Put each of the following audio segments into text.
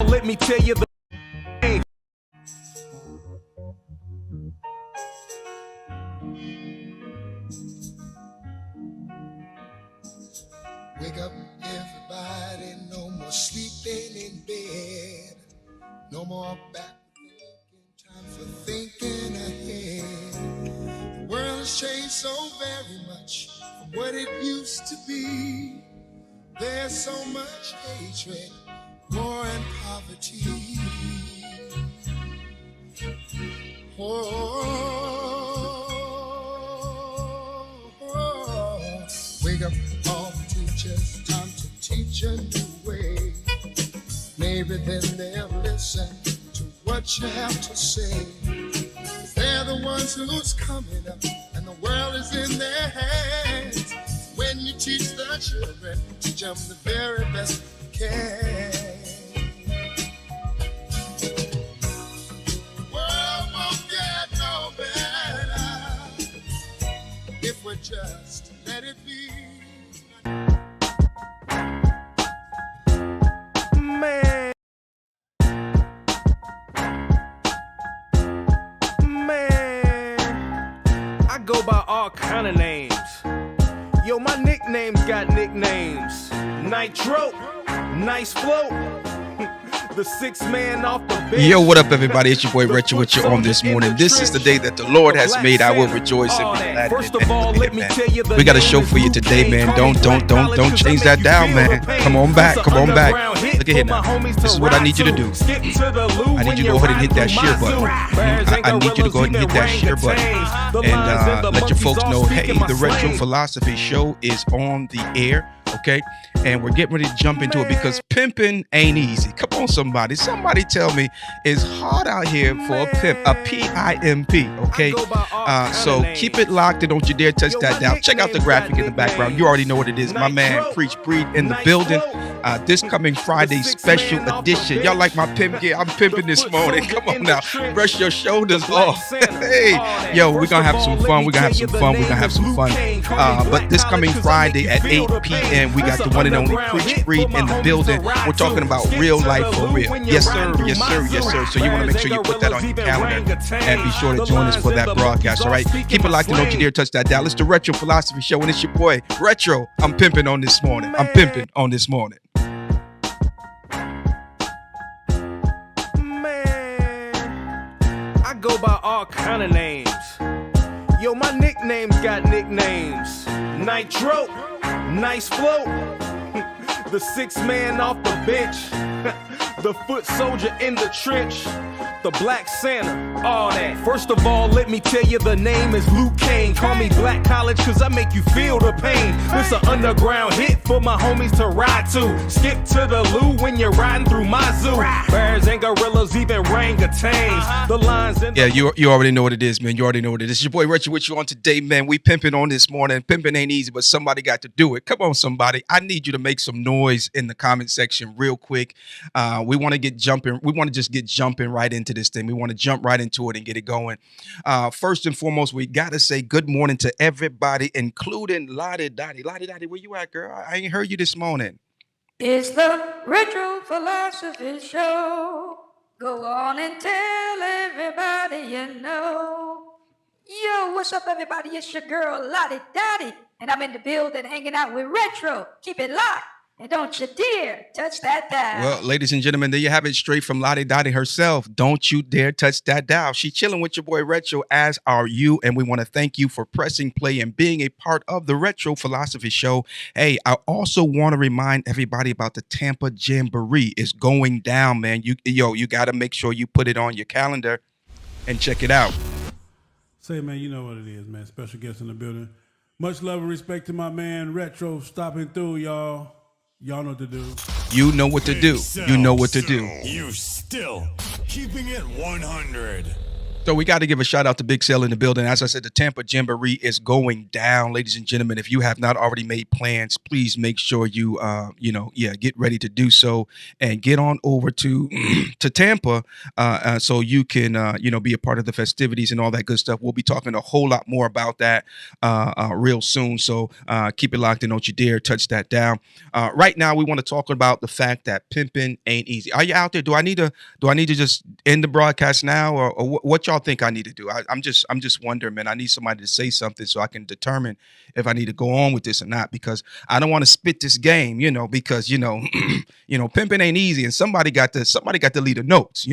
Let me tell you the name. Wake up, everybody, no more sleeping in bed. No more back thinking, time for thinking ahead. The world has changed so very much from what it used to be. There's so much hatred, war and poverty. Wake up all the teachers, time to teach a new way. Maybe then they'll listen to what you have to say. They're the ones who's coming up, and the world is in their hands. When you teach the children, teach them the very best you can. The world won't get no better if we just let it be. Man, I go by all kind of names. Yo, my nicknames got nicknames. Nitro, nice flow. The sixth man off the bench. Yo, what up, everybody? It's your boy Retro with you on this morning. This is the day that the Lord has made. I will rejoice and be glad in it, man. We got a show for you today, man. Don't change that down, man. Come on back. Look at here now. This is what I need you to do. I need you to go ahead and hit that share button. I need you to go ahead and hit that share button and let your folks know, hey, the Retro Philosophy Show is on the air. Okay, and we're getting ready to jump into it because pimping ain't easy. Come on, somebody tell me it's hard out here for a pimp, a P.I.M.P. Okay, so keep it locked and don't you dare touch that down. Check out the graphic in the background. You already know what it is. My man Preach Breed in the building. This coming Friday special edition. Y'all like my pimp gear? I'm pimping this morning. Come on now, brush your shoulders off. Hey, yo, we're gonna have some fun. But this coming Friday at 8 p.m. we got the one and only Preach Breed in the building. We're talking about real life for real. Yes, sir. So you want to make sure you put that on your calendar and be sure to join us for that broadcast. All right, keep it locked and don't you dare touch that dial. It's the Retro Philosophy Show, and it's your boy Retro. I'm pimping on this morning. I go by all kind of names. Yo, my nicknames got nicknames. Nitro, nice flow. The sixth man off the bench. The foot soldier in the trench. The Black Santa, all that. First of all, let me tell you the name is Luke Kane. Call me Black College cause I make you feel the pain. This an underground hit for my homies to ride to. Skip to the loo when you're riding through my zoo. Bears and gorillas, even orangutans. The lines in yeah, you already know what it is, man. You already know what it is. It's your boy Richard with you on today, man. We pimping on this morning. Pimping ain't easy, but somebody got to do it. Come on, somebody. I need you to make some noise in the comment section real quick. We want to get jumping. We want to just get jumping right into this thing. We want to jump right into it and get it going. First and foremost, we got to say good morning to everybody, including Lottie Dottie. Lottie Dottie, where you at, girl? I ain't heard you this morning. It's the Retro Philosophy Show. Go on and tell everybody you know. Yo, what's up, everybody? It's your girl, Lottie Dottie, and I'm in the building hanging out with Retro. Keep it locked. And don't you dare touch that dial. Well, ladies and gentlemen, there you have it straight from Lottie Dottie herself. Don't you dare touch that dial. She's chilling with your boy Retro, as are you. And we want to thank you for pressing play and being a part of the Retro Philosophy Show. Hey, I also want to remind everybody about the Tampa Jamboree. It's going down, man. You got to make sure you put it on your calendar and check it out. Say, man, you know what it is, man. Special guest in the building. Much love and respect to my man Retro stopping through, y'all. Y'all know what to do. You know what to do. You know what to do. You still keeping it 100. So we got to give a shout out to Big Sale in the building. As I said, the Tampa Jamboree is going down, ladies and gentlemen. If you have not already made plans, please make sure you, get ready to do so and get on over to to Tampa, so you can, be a part of the festivities and all that good stuff. We'll be talking a whole lot more about that real soon. So keep it locked in. Don't you dare touch that down. Right now, we want to talk about the fact that pimping ain't easy. Are you out there? Do I need to just end the broadcast now, or what y'all think I need to do? I'm just wondering, man. I need somebody to say something so I can determine if I need to go on with this or not, because I don't want to spit this game, because pimping ain't easy, and somebody got to lead the notes.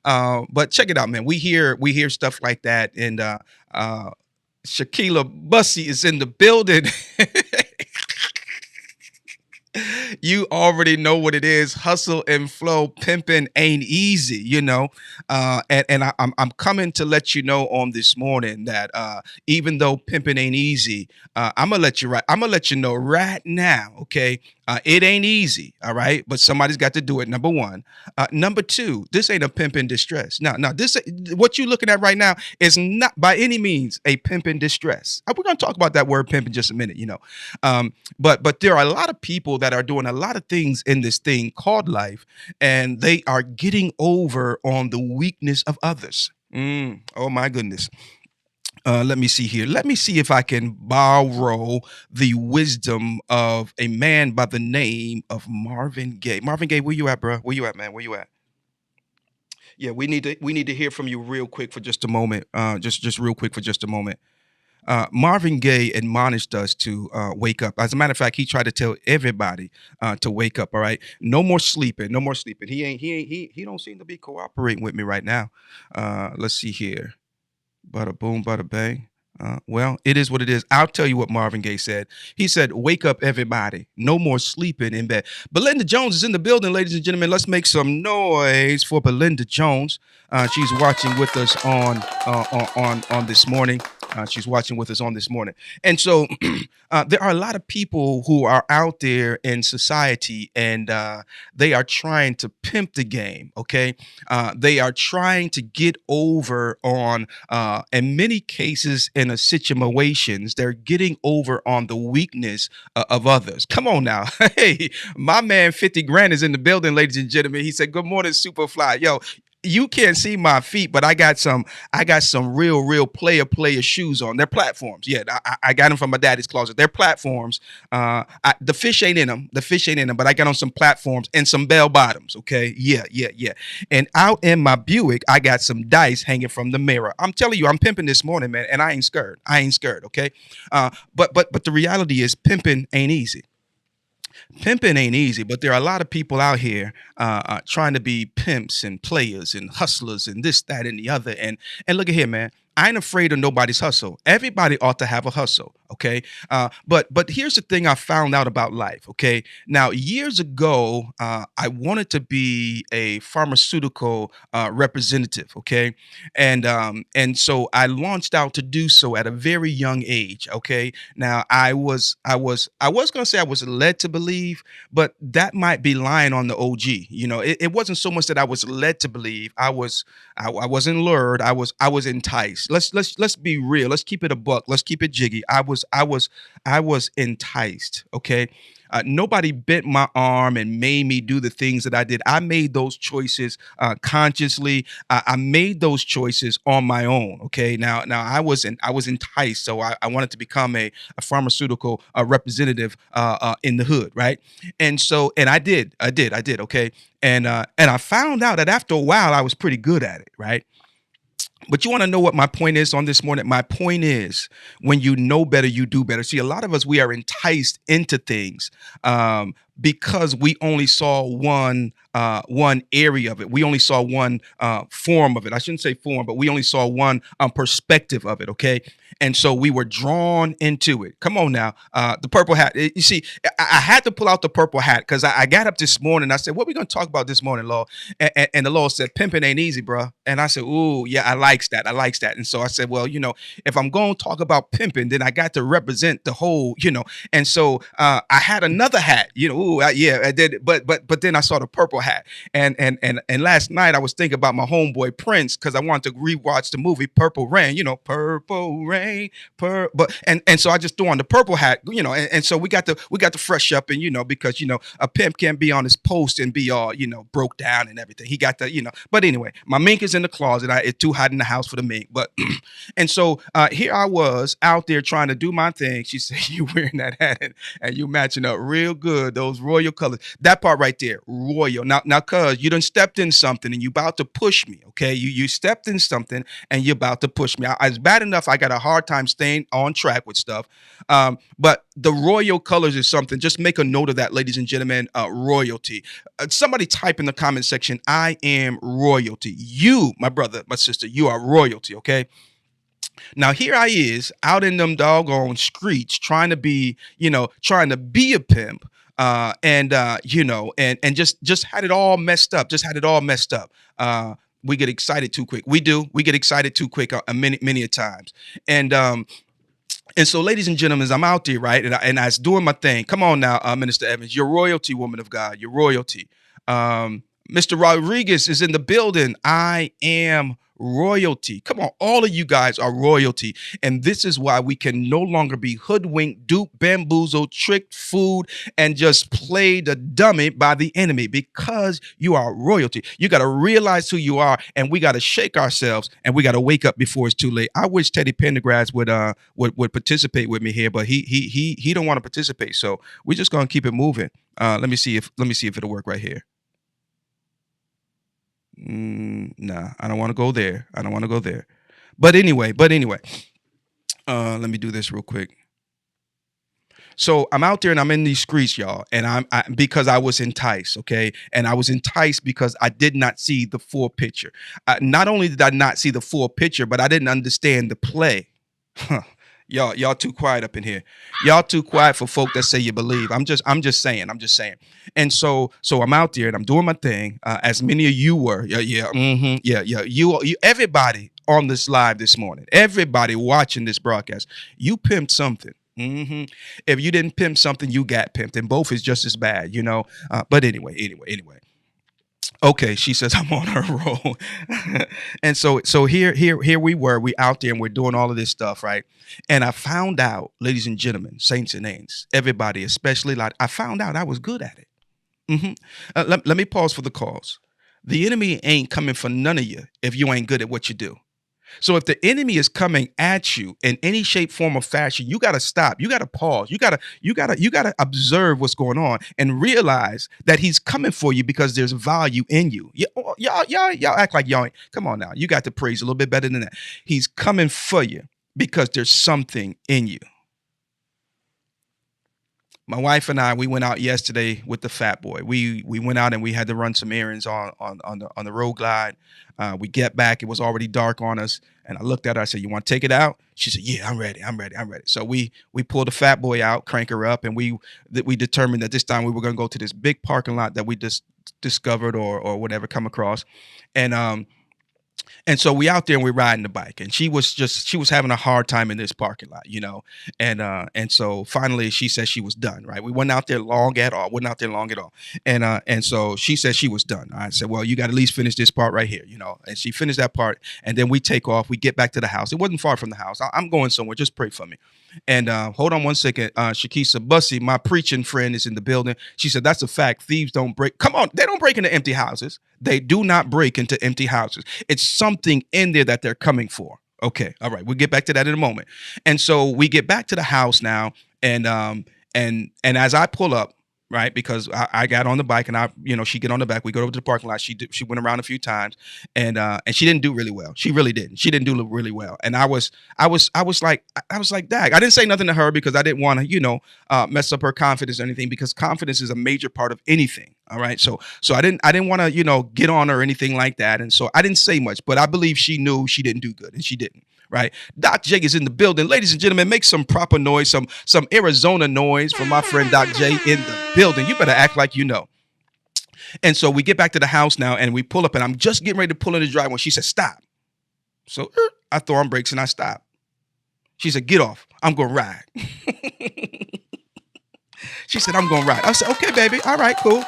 But check it out, man. We hear stuff like that, and Shaquila Bussy is in the building. You already know what it is. Hustle and flow, pimping ain't easy. And I'm coming to let you know on this morning that even though pimping ain't easy, I'm gonna let you know right now, okay? It ain't easy, all right, but somebody's got to do it. Number one. Number two, this ain't a pimp in distress. Now, this what you looking at right now is not by any means a pimp in distress. We're gonna talk about that word pimp in just a minute. But there are a lot of people that are doing a lot of things in this thing called life, and they are getting over on the weakness of others. Oh my goodness. Let me see here. Let me see if I can borrow the wisdom of a man by the name of Marvin Gaye. Marvin Gaye, where you at, bro? Where you at, man? Where you at? Yeah, we need to hear from you real quick for just a moment. Just real quick for just a moment. Marvin Gaye admonished us to wake up. As a matter of fact, he tried to tell everybody to wake up. All right, no more sleeping. No more sleeping. He don't seem to be cooperating with me right now. Let's see here. Bada boom, bada bang. Well, it is what it is. I'll tell you what Marvin Gaye said. He said, "Wake up, everybody! No more sleeping in bed." Belinda Jones is in the building, ladies and gentlemen. Let's make some noise for Belinda Jones. She's watching with us on this morning. She's watching with us on this morning, and so there are a lot of people who are out there in society, and they are trying to pimp the game. Okay, they are trying to get over on, in many cases, in a situations, they're getting over on the weakness of others. Come on now, hey, my man, 50 grand is in the building, ladies and gentlemen. He said, "Good morning, Superfly." Yo, you can't see my feet, but I got some real player shoes on. They're platforms. Yeah, I got them from my daddy's closet. They're platforms. The fish ain't in them. The fish ain't in them, but I got on some platforms and some bell bottoms. Okay, yeah. And out in my Buick, I got some dice hanging from the mirror. I'm telling you, I'm pimping this morning, man, and I ain't scared. I ain't scared. Okay, but the reality is, pimping ain't easy. Pimping ain't easy, but there are a lot of people out here trying to be pimps and players and hustlers and this, that, and the other. And look at here, man. I ain't afraid of nobody's hustle. Everybody ought to have a hustle, okay? But here's the thing I found out about life, okay? Now, years ago, I wanted to be a pharmaceutical representative, okay? And so I launched out to do so at a very young age, okay? Now, I was gonna say I was led to believe, but that might be lying on the OG. It wasn't so much that I was led to believe. I wasn't lured. I was enticed. Let's be real. Let's keep it a buck. Let's keep it jiggy. I was enticed. Okay. Nobody bent my arm and made me do the things that I did. I made those choices consciously. I made those choices on my own. Okay. Now I was enticed, so I wanted to become a pharmaceutical representative in the hood, right? And I did. Okay. And I found out that after a while I was pretty good at it, right? But you want to know what my point is on this morning? My point is, when you know better, you do better. See, a lot of us, we are enticed into things because we only saw one area of it. We only saw one form of it. I shouldn't say form, but we only saw one perspective of it. Okay, and so we were drawn into it. Come on now, the purple hat. You see, I had to pull out the purple hat because I got up this morning. I said, "What are we going to talk about this morning, Law?" And the Law said, "Pimping ain't easy, bro." And I said, "Ooh, yeah, I likes that. I likes that." And so I said, "Well, if I'm going to talk about pimping, then I got to represent the whole, And so I had another hat. ooh, yeah, I did. But then I saw the purple hat, and last night I was thinking about my homeboy Prince because I wanted to rewatch the movie Purple Rain. You know, Purple Rain, but and so I just threw on the purple hat. You know, and so we got to fresh up, and you know, because you know a pimp can't be on his post and be all broke down and everything. He got the. But anyway, my mink is in the closet. It's too hot in the house for the mink, but and so here I was out there trying to do my thing. She said, "You wearing that hat and you matching up real good. Those royal colors. That part right there, royal. Now, cuz you done stepped in something and you about to push me. Okay, you stepped in something and you about to push me. It's bad enough. I got a hard time staying on track with stuff. But the royal colors is something. Just make a note of that, ladies and gentlemen. Royalty. Somebody type in the comment section. I am royalty. You, my brother, my sister, you are royalty. Okay. Now here I is out in them doggone streets trying to be a pimp. And just had it all messed up. Just had it all messed up. We get excited too quick. We do. We get excited too quick many a times. And so, ladies and gentlemen, I'm out there, right? And I was doing my thing. Come on now, Minister Evans. You're royalty, woman of God. You're royalty. Mr. Rodriguez is in the building. I am royalty. Come on, all of you guys are royalty. And this is why we can no longer be hoodwinked, duped, bamboozled, tricked, fooled, and just played the dummy by the enemy, because you are royalty. You got to realize who you are, and we got to shake ourselves, and we got to wake up before it's too late. I wish Teddy Pendergrass would participate with me here, but he don't want to participate. So we're just gonna keep it moving. Let me see if it'll work right here. Nah, I don't want to go there. I don't want to go there. But anyway, let me do this real quick. So I'm out there and I'm in these streets, y'all, and because I was enticed, okay, and I was enticed because I did not see the full picture. Not only did I not see the full picture, but I didn't understand the play. Y'all too quiet up in here. Y'all too quiet for folk that say you believe. I'm just saying. And so I'm out there and I'm doing my thing, as many of you were. You everybody on this live this morning, everybody watching this broadcast, you pimped something. If you didn't pimp something, you got pimped, and both is just as bad, But anyway. Okay, she says I'm on her roll. And so here we were. We out there and we're doing all of this stuff, right? And I found out, ladies and gentlemen, saints and ain'ts, everybody, especially, like, I found out I was good at it. Let me pause for the cause. The enemy ain't coming for none of you if you ain't good at what you do. So if the enemy is coming at you in any shape, form, or fashion, you got to stop. You got to pause. You got to observe what's going on and realize that he's coming for you because there's value in you. Y'all act like y'all ain't. Come on now. You got to praise a little bit better than that. He's coming for you because there's something in you. My wife and I, we went out yesterday with the fat boy. We went out and we had to run some errands on the road glide. We get back. It was already dark on us. And I looked at her. I said, "You want to take it out?" She said, "Yeah, I'm ready. So we pulled the fat boy out, crank her up. And we determined that this time we were going to go to this big parking lot that we just discovered or whatever, come across. And so we out there and we're riding the bike, and she was having a hard time in this parking lot, And so finally she said she was done, right? We wasn't out there long at all. And so she said she was done. I said, "Well, you got to at least finish this part right here, And she finished that part, and then we take off. We get back to the house. It wasn't far from the house. I'm going somewhere. Just pray for me. And hold on one second. Shakisa Bussy, my preaching friend, is in the building. She said, "That's a fact. Thieves don't break." Come on, they don't break into empty houses. They do not break into empty houses. It's something in there that they're coming for. Okay, all right. We'll get back to that in a moment. And so we get back to the house now, and as I pull up, right, because I got on the bike and she get on the back. We go over to the parking lot. She went around a few times, and she didn't do really well. She really didn't. She didn't do really well. And I was like, dag. I didn't say nothing to her because I didn't want to, mess up her confidence or anything, because confidence is a major part of anything. All right. So I didn't want to, get on her or anything like that. And so I didn't say much, but I believe she knew she didn't do good, and she didn't. Right. Doc J is in the building. Ladies and gentlemen, make some proper noise, some Arizona noise for my friend Doc J in the building. You better act like you know. And so we get back to the house now, and we pull up, and I'm just getting ready to pull in the driveway when she said, "Stop." So I throw on brakes and I stop. She said, "Get off. I'm going to ride." She said, I'm gonna ride. I said, okay, baby. All right, cool.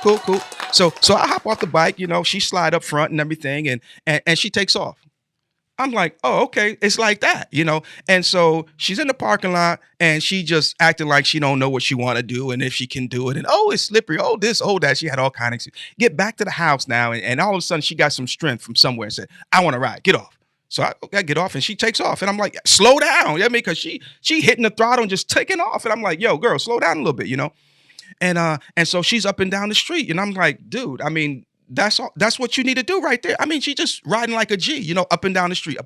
So I hop off the bike, she slide up front and everything, and she takes off. I'm like, oh, okay, it's like that. And so she's in the parking lot and she just acting like she don't know what she want to do and if she can do it. And oh, it's slippery. Oh, this, oh, that. She had all kinds of get back to the house now. And all of a sudden she got some strength from somewhere and said, I want to ride, get off. So I get off and she takes off. And I'm like, slow down. Because she hitting the throttle and just taking off. And I'm like, yo, girl, slow down a little bit. And so she's up and down the street. And I'm like, dude, that's all. That's what you need to do right there. She just riding like a G, up and down the street.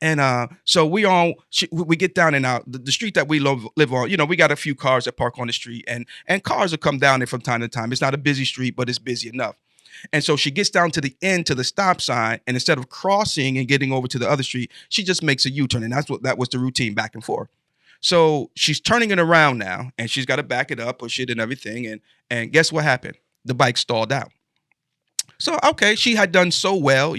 And so we get down and out the street that we live on. We got a few cars that park on the street, and cars will come down there from time to time. It's not a busy street, but it's busy enough. And so she gets down to the end to the stop sign, and instead of crossing and getting over to the other street, she just makes a U-turn, and that was the routine back and forth. So she's turning it around now, and she's got to back it up, push it, and everything. And guess what happened? The bike stalled out. So, okay, she had done so well,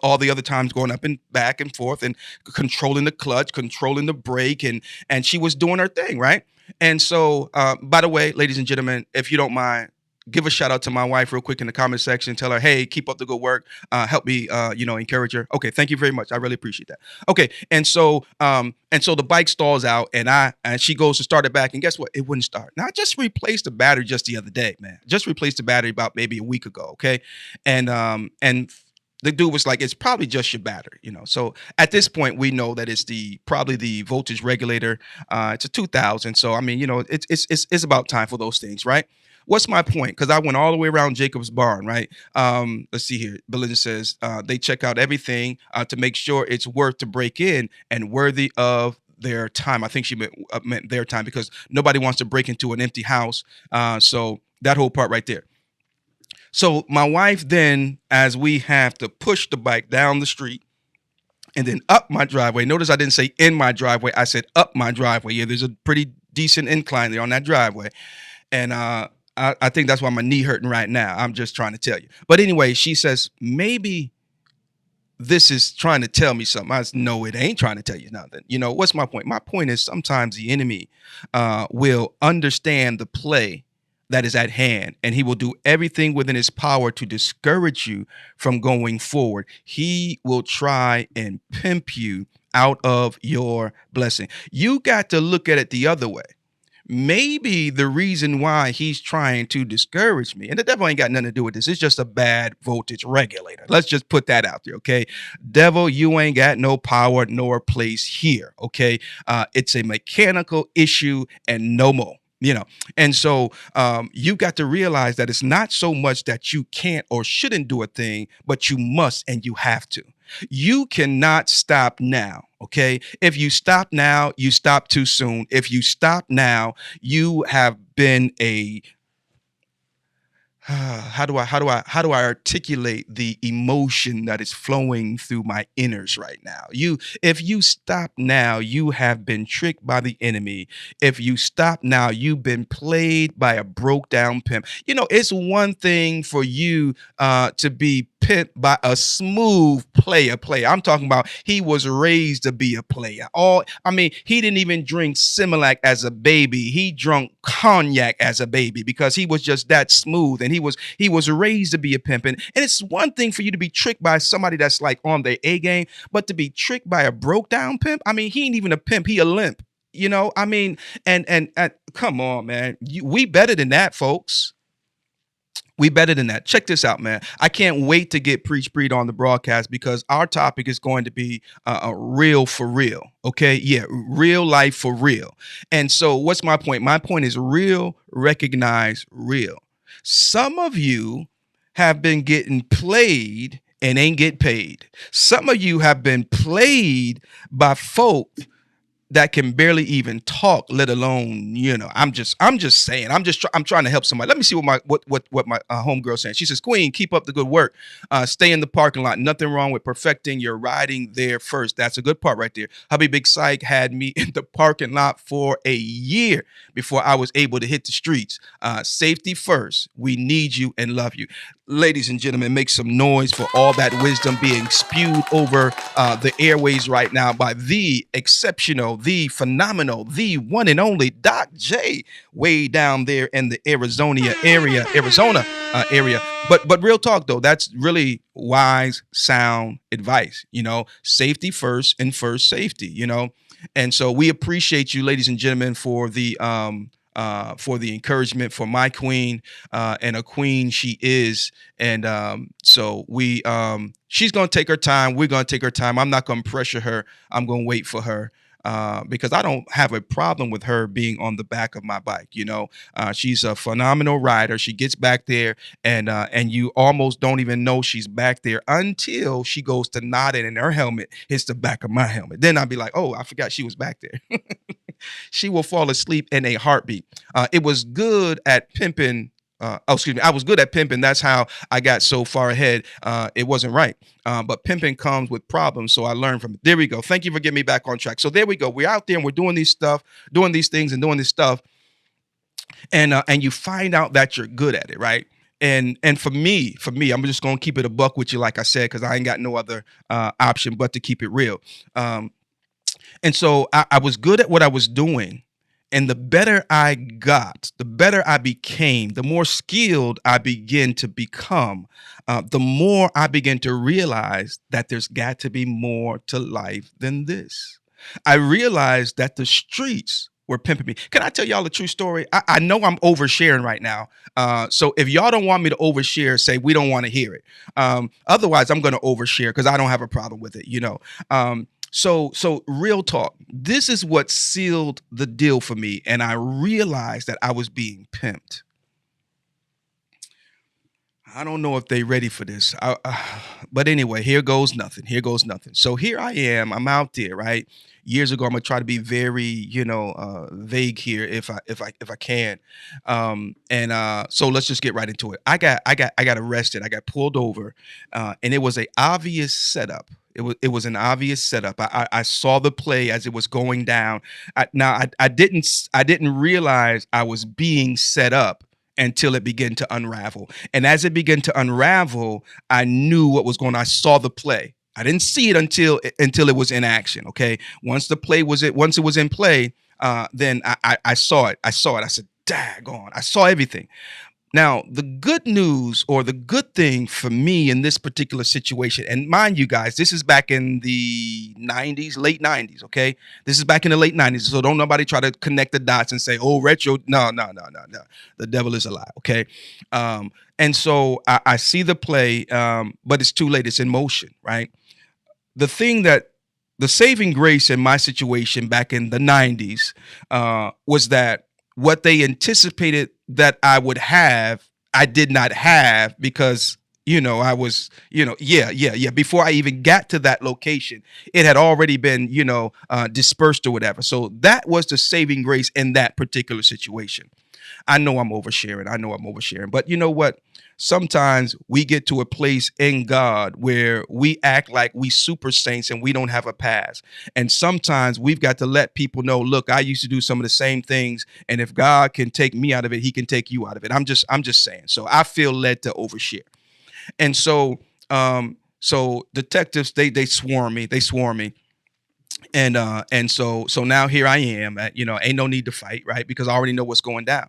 all the other times going up and back and forth and controlling the clutch, controlling the brake, and she was doing her thing, right? And so, by the way, ladies and gentlemen, if you don't mind, give a shout out to my wife real quick in the comment section. Tell her, hey, keep up the good work. Help me, encourage her. Okay, thank you very much. I really appreciate that. Okay, and so the bike stalls out, and she goes to start it back, and guess what? It wouldn't start. Now I just replaced the battery just the other day, man. Just replaced the battery about maybe a week ago. Okay, and the dude was like, it's probably just your battery, So at this point, we know that it's probably the voltage regulator. It's a 2000, so it's about time for those things, right? What's my point? Because I went all the way around Jacob's barn, right? Let's see here. Belinda says they check out everything to make sure it's worth to break in and worthy of their time. I think she meant their time because nobody wants to break into an empty house. So that whole part right there. So my wife then, as we have to push the bike down the street and then up my driveway. Notice I didn't say in my driveway. I said up my driveway. Yeah, there's a pretty decent incline there on that driveway. And I think that's why my knee hurting right now. I'm just trying to tell you. But anyway, she says, maybe this is trying to tell me something. I said, no, it ain't trying to tell you nothing. What's my point? My point is sometimes the enemy will understand the play that is at hand, and he will do everything within his power to discourage you from going forward. He will try and pimp you out of your blessing. You got to look at it the other way. Maybe the reason why he's trying to discourage me, and the devil ain't got nothing to do with this, it's just a bad voltage regulator. Let's just put that out there, okay? Devil, you ain't got no power nor place here, okay? It's a mechanical issue and no more. And so you got to realize that it's not so much that you can't or shouldn't do a thing, but you must and you have to. You cannot stop now. Okay. If you stop now, you stop too soon. If you stop now, you have been how do I articulate the emotion that is flowing through my inners right now? If you stop now, you have been tricked by the enemy. If you stop now, you've been played by a broke down pimp. It's one thing for you to be pimped by a smooth player. I'm talking about he was raised to be a player. He didn't even drink Similac as a baby. He drank cognac as a baby because he was just that smooth, and he was raised to be a pimp. And it's one thing for you to be tricked by somebody that's like on their A game, but to be tricked by a broke down pimp, he ain't even a pimp, he a limp. And come on, man. We better than that, folks. We better than that. Check this out, man. I can't wait to get Preach Breed on the broadcast because our topic is going to be real for real. Okay. Yeah. Real life for real. And so what's my point? My point is real, recognize real. Some of you have been getting played and ain't get paid. Some of you have been played by folk that can barely even talk, let alone, I'm just saying, I'm trying to help somebody. Let me see what my homegirl saying. She says, Queen, keep up the good work. Stay in the parking lot. Nothing wrong with perfecting your riding there first. That's a good part right there. Hubby Big Psych had me in the parking lot for a year before I was able to hit the streets. Safety first. We need you and love you. Ladies and gentlemen, make some noise for all that wisdom being spewed over the airways right now by the exceptional, the phenomenal, the one and only Doc J, way down there in the Arizona area. But real talk though, that's really wise, sound advice. Safety first and first safety. And so we appreciate you, ladies and gentlemen, for the encouragement for my queen, and a queen she is. And so she's going to take her time. We're going to take her time. I'm not going to pressure her. I'm going to wait for her. Because I don't have a problem with her being on the back of my bike. She's a phenomenal rider. She gets back there, and you almost don't even know she's back there until she goes to nod it and her helmet hits the back of my helmet. Then I'll be like, oh, I forgot she was back there. She will fall asleep in a heartbeat. It was good at pimping. I was good at pimping. That's how I got so far ahead. It wasn't right. But pimping comes with problems. So I learned from it. There we go. Thank you for getting me back on track. So there we go. We're out there and we're doing these things and doing this stuff. And you find out that you're good at it, right? And for me, I'm just gonna keep it a buck with you, like I said, because I ain't got no other option but to keep it real. And so I was good at what I was doing. And the better I got, the better I became, the more skilled I began to become, the more I began to realize that there's got to be more to life than this. I realized that the streets were pimping me. Can I tell y'all a true story? I know I'm oversharing right now. So if y'all don't want me to overshare, say we don't want to hear it. Otherwise, I'm going to overshare because I don't have a problem with it, So real talk, this is what sealed the deal for me. And I realized that I was being pimped. I don't know if they're ready for this. But anyway, here goes nothing. So here I am. I'm out there, right? Years ago, I'm gonna try to be very, vague here if I can. So let's just get right into it. I got arrested. I got pulled over, and it was an obvious setup. It was an obvious setup. I saw the play as it was going down. I didn't realize I was being set up until it began to unravel. And as it began to unravel, I knew what was going on. I saw the play. I didn't see it until it was in action. Okay. Once it was in play, then I saw it. I said, daggone, I saw everything. Now, the good news or the good thing for me in this particular situation, and mind you guys, this is back in the 90s, late 90s, okay? This is back in the late 90s, so don't nobody try to connect the dots and say, oh, retro. No. The devil is a lie, okay? And so I see the play, but it's too late. It's in motion, right? The saving grace in my situation back in the 90s was that what they anticipated that I would have, I did not have because, I was, before I even got to that location, it had already been, dispersed or whatever. So that was the saving grace in that particular situation. I know I'm oversharing, but you know what? Sometimes we get to a place in God where we act like we super saints and we don't have a past. And sometimes we've got to let people know, look, I used to do some of the same things. And if God can take me out of it, he can take you out of it. I'm just saying. So I feel led to overshare. And so detectives, they swarm me. And so now here I am at, ain't no need to fight, right? Because I already know what's going down.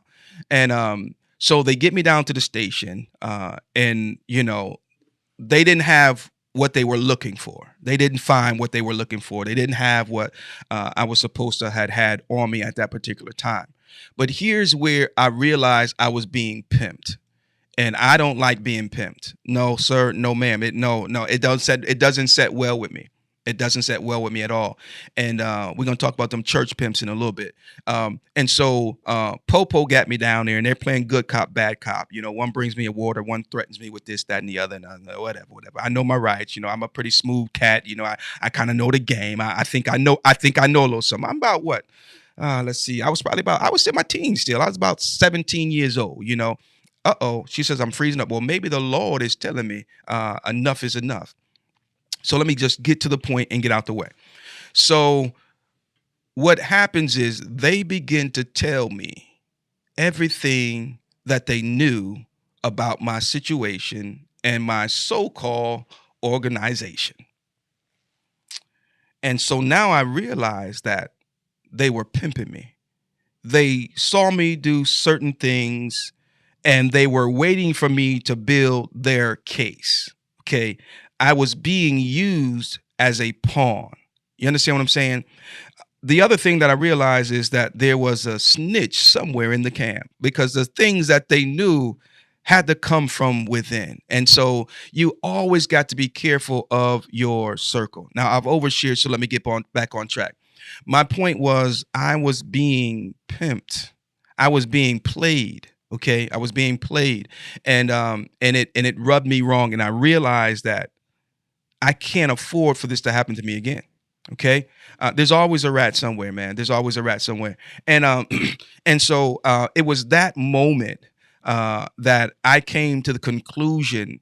And so they get me down to the station, and they didn't have what they were looking for. They didn't find what they were looking for. They didn't have what I was supposed to had on me at that particular time. But here's where I realized I was being pimped. And I don't like being pimped. No, sir. No, ma'am. It doesn't set well with me. It doesn't set well with me at all. And we're going to talk about them church pimps in a little bit. And so Popo got me down there and they're playing good cop, bad cop. One brings me a water, one threatens me with this, that, and the other. And whatever. I know my rights. I'm a pretty smooth cat. I kind of know the game. I think I know a little something. I'm about what? Let's see. I was in my teens still. I was about 17 years old, She says, I'm freezing up. Well, maybe the Lord is telling me enough is enough. So let me just get to the point and get out the way. So what happens is they begin to tell me everything that they knew about my situation and my so-called organization. And so now I realize that they were pimping me. They saw me do certain things and they were waiting for me to build their case. Okay. I was being used as a pawn. You understand what I'm saying? The other thing that I realized is that there was a snitch somewhere in the camp because the things that they knew had to come from within. And so you always got to be careful of your circle. Now I've overshared, so let me get back on track. My point was I was being pimped. I was being played. Okay. I was being played. And it rubbed me wrong. And I realized that I can't afford for this to happen to me again. Okay. There's always a rat somewhere, man. There's always a rat somewhere. And and so it was that moment that I came to the conclusion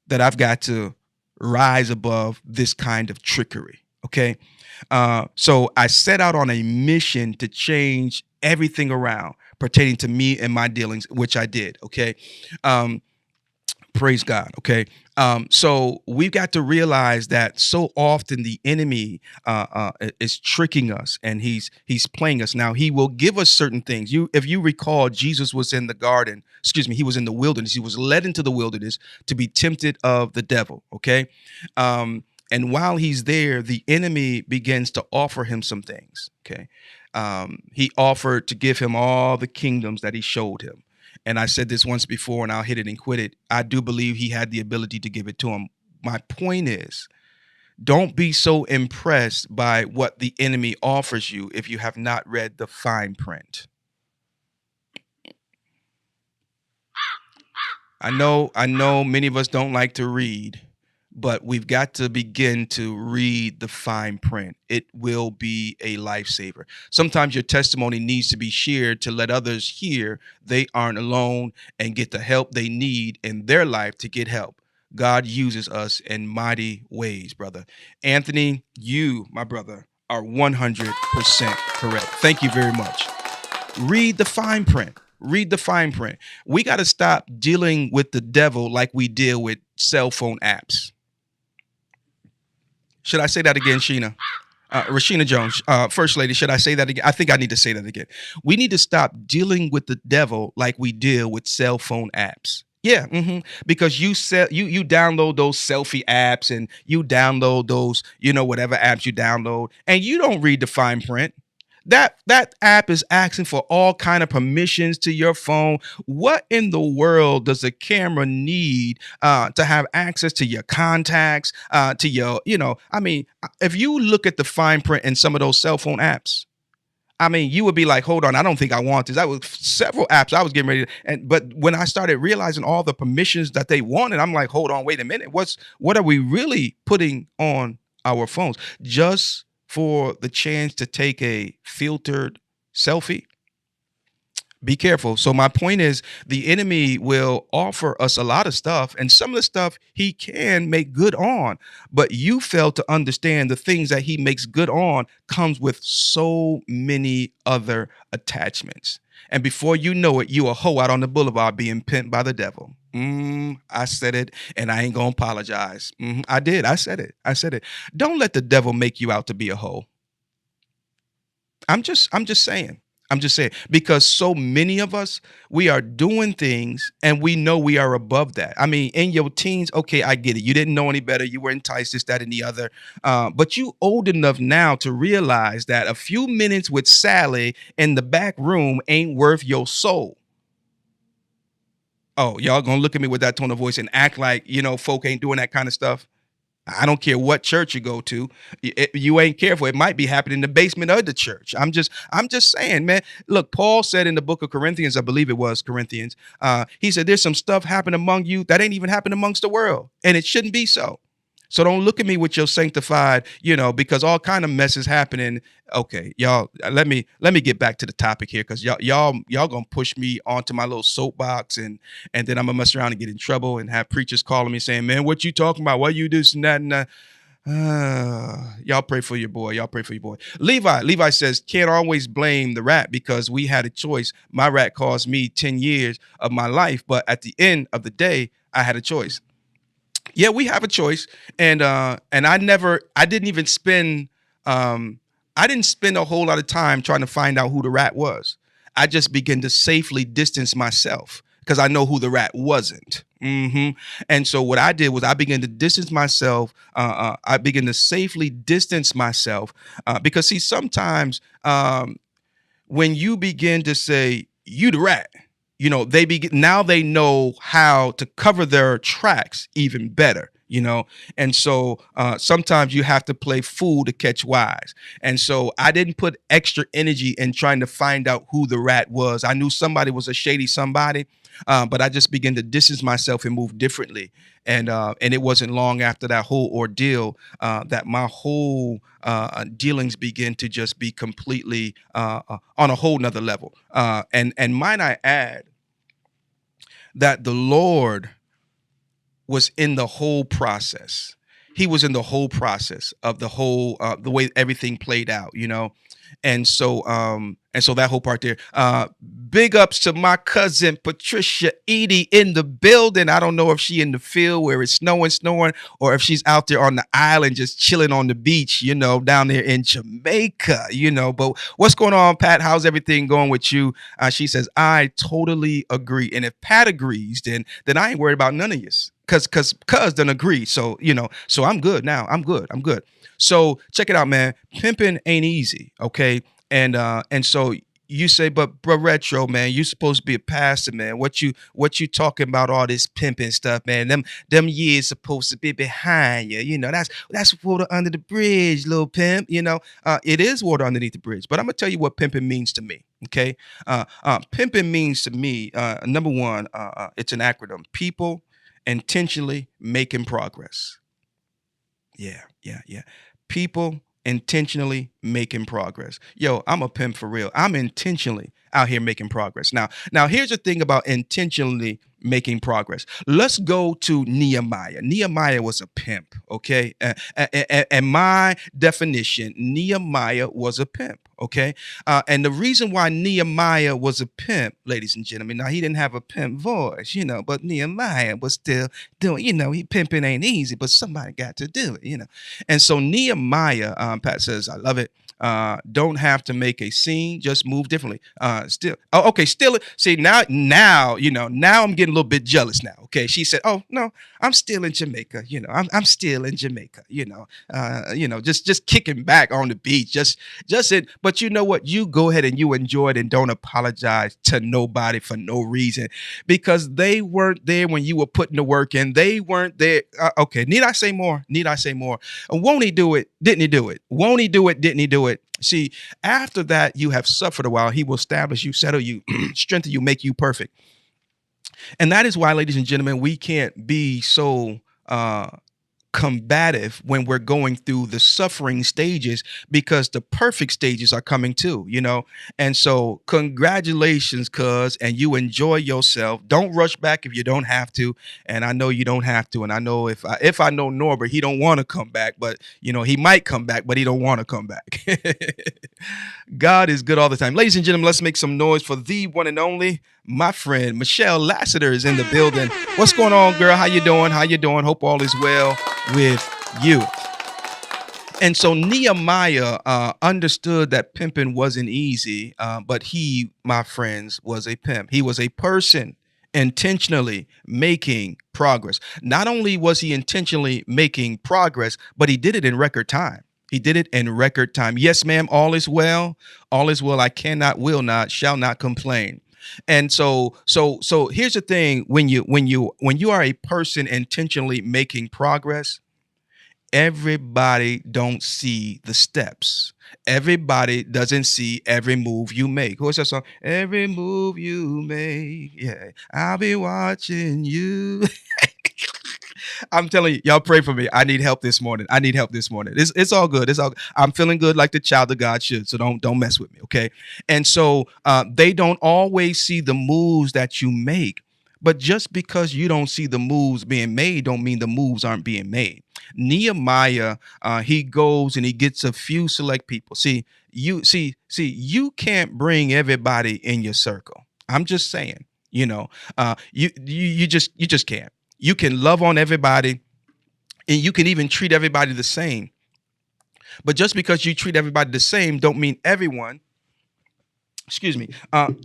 that I've got to rise above this kind of trickery. Okay. So I set out on a mission to change everything around pertaining to me and my dealings, which I did. Okay. Praise God. Okay. So we've got to realize that so often the enemy is tricking us and he's playing us. Now he will give us certain things. If you recall, Jesus was in the garden. Excuse me. He was in the wilderness. He was led into the wilderness to be tempted of the devil. Okay. And while he's there, the enemy begins to offer him some things. Okay. He offered to give him all the kingdoms that he showed him. And I said this once before, and I'll hit it and quit it. I do believe he had the ability to give it to him. My point is, don't be so impressed by what the enemy offers you if you have not read the fine print. I know many of us don't like to read, but we've got to begin to read the fine print. It will be a lifesaver. Sometimes your testimony needs to be shared to let others hear they aren't alone and get the help they need in their life to get help. God uses us in mighty ways, brother. Anthony, you, my brother, are 100% correct. Thank you very much. Read the fine print. Read the fine print. We got to stop dealing with the devil like we deal with cell phone apps. Should I say that again, Sheena? Rashina Jones, First Lady, should I say that again? I think I need to say that again. We need to stop dealing with the devil like we deal with cell phone apps. Yeah, because you download those selfie apps and you download those, whatever apps you download, and you don't read the fine print. That app is asking for all kind of permissions to your phone. What in the world does a camera need to have access to your contacts, to your, if you look at the fine print in some of those cell phone apps, you would be like, hold on, I don't think I want this. That was several apps I was getting ready to, but when I started realizing all the permissions that they wanted, I'm like, hold on, wait a minute. What are we really putting on our phones? Just for the chance to take a filtered selfie? Be careful. So my point is, the enemy will offer us a lot of stuff, and some of the stuff he can make good on, but you fail to understand the things that he makes good on comes with so many other attachments. And before you know it, you a hoe out on the boulevard being pimped by the devil. I said it, and I ain't gonna apologize. I did. I said it. Don't let the devil make you out to be a hoe. I'm just saying. Because so many of us, we are doing things and we know we are above that. In your teens, okay, I get it. You didn't know any better. You were enticed, this, that, and the other. But you old enough now to realize that a few minutes with Sally in the back room ain't worth your soul. Oh, y'all gonna look at me with that tone of voice and act like, folk ain't doing that kind of stuff? I don't care what church you go to. You ain't careful. It might be happening in the basement of the church. I'm just saying, man. Look, Paul said in the book of Corinthians, I believe it was Corinthians, he said, there's some stuff happening among you that ain't even happening amongst the world. And it shouldn't be so. So don't look at me with your sanctified, because all kind of mess is happening. Okay, y'all, let me get back to the topic here, because y'all gonna push me onto my little soapbox, and then I'm gonna mess around and get in trouble and have preachers calling me saying, man, what you talking about? Why you this and that? And Y'all pray for your boy. Y'all pray for your boy. Levi says, can't always blame the rat because we had a choice. My rat cost me 10 years of my life, but at the end of the day, I had a choice. Yeah, we have a choice. And I didn't even spend I didn't spend a whole lot of time trying to find out who the rat was. I just began to safely distance myself because I know who the rat wasn't. And so what I did was I began to distance myself. I began to safely distance myself because see, sometimes when you begin to say you the rat, they begin now they know how to cover their tracks even better. And so sometimes you have to play fool to catch wise. And so I didn't put extra energy in trying to find out who the rat was. I knew somebody was a shady somebody, but I just began to distance myself and move differently. And it wasn't long after that whole ordeal that my whole dealings begin to just be completely on a whole nother level. And might I add that the Lord was in the whole process. He was in the whole process of the way everything played out, and so that whole part there. Big ups to my cousin Patricia Edie in the building. I don't know if she in the field where it's snowing, or if she's out there on the island just chilling on the beach, down there in Jamaica, But what's going on, Pat? How's everything going with you? She says, I totally agree. And if Pat agrees, then I ain't worried about none of you. Cause done agree. So, so I'm good now. I'm good. So check it out, man. Pimping ain't easy. Okay. And so you say, but bro, Retro, man, you supposed to be a pastor, man. What you talking about all this pimping stuff, man? Them years supposed to be behind you. That's water under the bridge, little pimp. It is water underneath the bridge. But I'm gonna tell you what pimping means to me. Okay. Pimping means to me, number one, it's an acronym. People intentionally making progress. Yeah. People intentionally making progress. Yo, I'm a pimp for real. I'm intentionally out here making progress. Now here's the thing about intentionally making progress. Let's go to Nehemiah. Nehemiah was a pimp, okay? And my definition, Nehemiah was a pimp, okay? And the reason why Nehemiah was a pimp, ladies and gentlemen, now he didn't have a pimp voice, but Nehemiah was still doing, he pimping ain't easy, but somebody got to do it, And so Nehemiah, Pat says, I love it. Don't have to make a scene, just move differently. Still see now I'm getting a little bit jealous now. Okay, she said, oh no, I'm still in Jamaica. I'm still in Jamaica. Just kicking back on the beach, just it. But you know what? You go ahead and you enjoy it and don't apologize to nobody for no reason, because they weren't there when you were putting the work in. They weren't there. Okay, need I say more? Won't he do it? Didn't he do it? Won't he do it? Didn't he do it? See, after that, you have suffered a while. He will establish you, settle you, strengthen you, make you perfect. And that is why, ladies and gentlemen, we can't be so combative when we're going through the suffering stages, because the perfect stages are coming too, And so congratulations, cuz, and you enjoy yourself. Don't rush back if you don't have to. And I know you don't have to. And I know if I know Norbert, he don't want to come back, but he might come back, but he don't want to come back. God is good all the time. Ladies and gentlemen, let's make some noise for the one and only, my friend Michelle Lassiter is in the building. What's going on, girl? How you doing? Hope all is well with you. And so Nehemiah understood that pimping wasn't easy, but he, my friends, was a pimp. He was a person intentionally making progress. Not only was he intentionally making progress, but he did it in record time. Yes, ma'am. All is well. I cannot, will not, shall not complain. And so here's the thing. When you are a person intentionally making progress, everybody don't see the steps. Everybody doesn't see every move you make. What's that song? Every move you make, yeah, I'll be watching you. I'm telling you, y'all pray for me. I need help this morning. It's all good. I'm feeling good like the child of God should. So don't mess with me, okay? And so they don't always see the moves that you make. But just because you don't see the moves being made don't mean the moves aren't being made. Nehemiah, he goes and he gets a few select people. You can't bring everybody in your circle. I'm just saying, you just can't. You can love on everybody, and you can even treat everybody the same. But just because you treat everybody the same, don't mean everyone,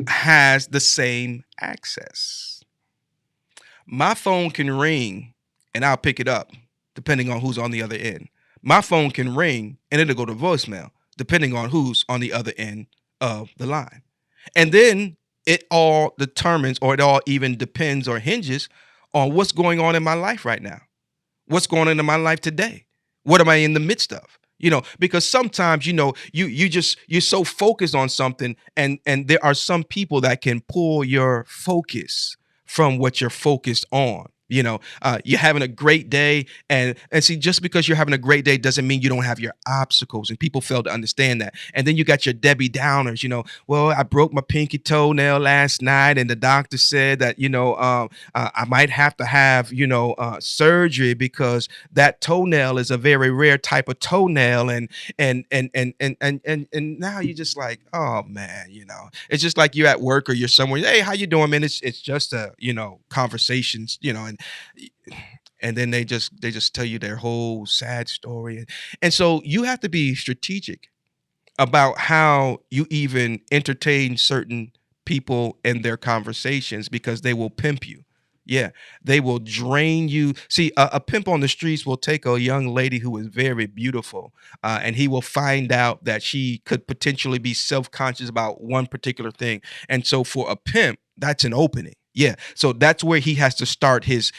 has the same access. My phone can ring and I'll pick it up depending on who's on the other end. My phone can ring and it'll go to voicemail depending on who's on the other end of the line. And then it all determines, or it all even depends or hinges on what's going on in my life right now. What's going on in my life today? What am I in the midst of? Because sometimes, you're so focused on something, and there are some people that can pull your focus from what you're focused on. You're having a great day, and see, just because you're having a great day doesn't mean you don't have your obstacles, and people fail to understand that. And then you got your Debbie Downers. Well, I broke my pinky toenail last night, and the doctor said that I might have to have surgery because that toenail is a very rare type of toenail, and now you're just like, oh man, it's just like you're at work or you're somewhere. Hey, how you doing, man? It's just conversations, and then they just tell you their whole sad story, and so you have to be strategic about how you even entertain certain people in their conversations, because they will pimp you. Yeah, they will drain you. See, a pimp on the streets will take a young lady who is very beautiful, and he will find out that she could potentially be self-conscious about one particular thing. And so for a pimp, that's an opening. Yeah. So that's where he has to start his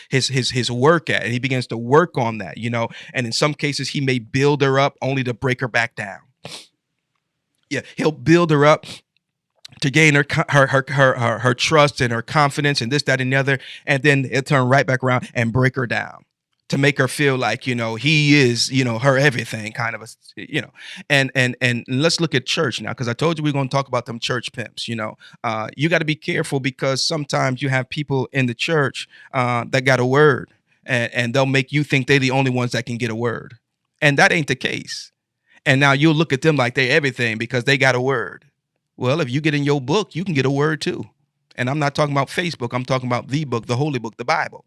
work at. And he begins to work on that, and in some cases he may build her up only to break her back down. Yeah, he'll build her up to gain her trust and her confidence and this, that, and the other. And then it'll turn right back around and break her down to make her feel like, he is, her everything, kind of and let's look at church now, because I told you we're going to talk about them church pimps. You got to be careful, because sometimes you have people in the church that got a word, and they'll make you think they're the only ones that can get a word. And that ain't the case. And now you'll look at them like they're everything because they got a word. Well, if you get in your book, you can get a word too. And I'm not talking about Facebook. I'm talking about the book, the holy book, the Bible,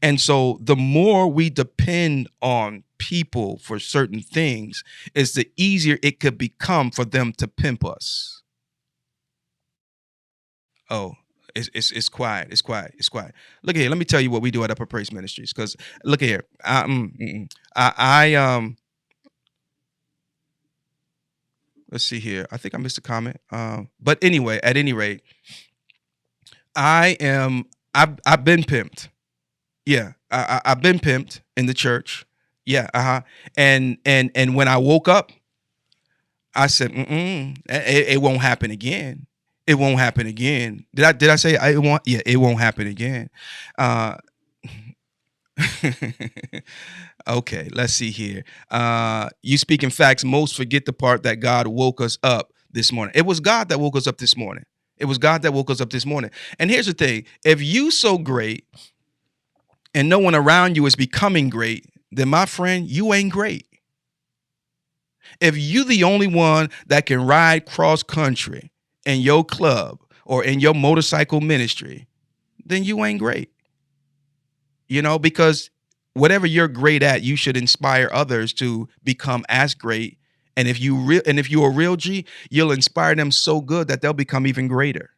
And so the more we depend on people for certain things, is the easier it could become for them to pimp us. Oh, it's quiet. It's quiet. It's quiet. Look here. Let me tell you what we do at Upper Praise Ministries. Because look here. Let's see here. I think I missed a comment. But anyway, at any rate, I've been pimped. Yeah, I've been pimped in the church. Yeah, and when I woke up, I said, it won't happen again. It won't happen again. Did I say it won't? Yeah, it won't happen again. Okay, let's see here. You speaking facts. Most forget the part that God woke us up this morning. It was God that woke us up this morning. It was God that woke us up this morning. And here's the thing. If you so great and no one around you is becoming great, then my friend, you ain't great. If you the only one that can ride cross country in your club or in your motorcycle ministry, then you ain't great. Because whatever you're great at, you should inspire others to become as great. And if you're a real G, you'll inspire them so good that they'll become even greater.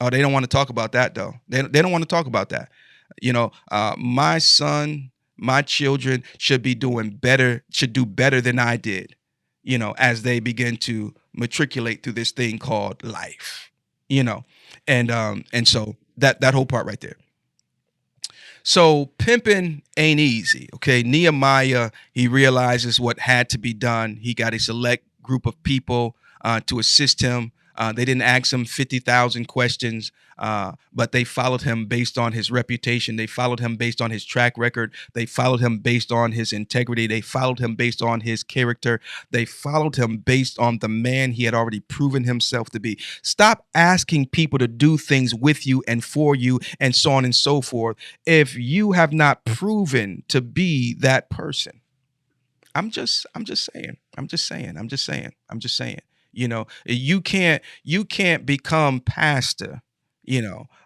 Oh, they don't want to talk about that though. They don't want to talk about that. My son, my children should do better than I did, as they begin to matriculate through this thing called life, and so that whole part right there. So pimping ain't easy. Okay. Nehemiah, he realizes what had to be done. He got a select group of people to assist him They didn't ask him 50,000 questions, but they followed him based on his reputation. They followed him based on his track record. They followed him based on his integrity. They followed him based on his character. They followed him based on the man he had already proven himself to be. Stop asking people to do things with you and for you and so on and so forth if you have not proven to be that person. I'm just saying. You know, you can't become pastor,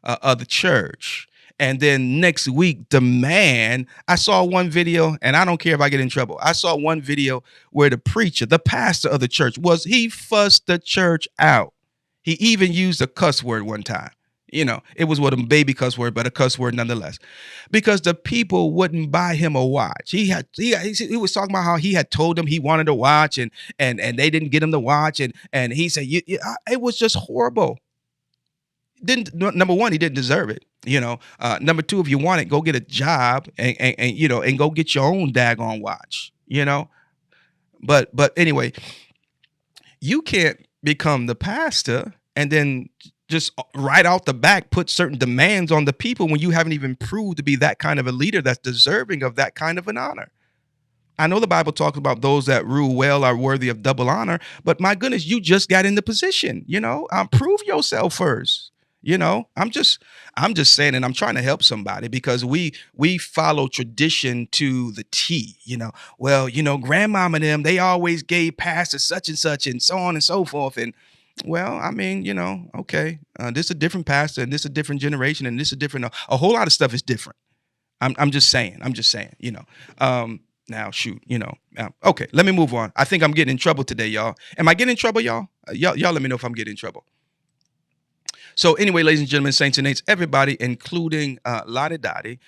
of the church, and then next week demand. I saw one video, and I don't care if I get in trouble. I saw one video where the preacher, the pastor of the church, he fussed the church out. He even used a cuss word one time. It was what a baby cuss word, but a cuss word nonetheless, because the people wouldn't buy him a watch. He was talking about how he had told them he wanted a watch, and they didn't get him the watch, and he said it was just horrible. Number one, he didn't deserve it. Number two, if you want it, go get a job and go get your own daggone watch. But anyway, you can't become the pastor and then just right out the back put certain demands on the people when you haven't even proved to be that kind of a leader that's deserving of that kind of an honor. I know the Bible talks about those that rule well are worthy of double honor, but my goodness, you just got in the position. Prove yourself first. I'm just saying, and I'm trying to help somebody, because we follow tradition to the T. Grandmama and them, they always gave pastor such and such and so on and so forth. And well, I mean, okay, this is a different pastor, and this is a different generation, and this is a different. A whole lot of stuff is different. I'm just saying. Now, shoot, okay, let me move on. I think I'm getting in trouble today, y'all. Am I getting in trouble, y'all? Y'all let me know if I'm getting in trouble. So anyway, ladies and gentlemen, saints and nates, everybody, including Lottie Dottie,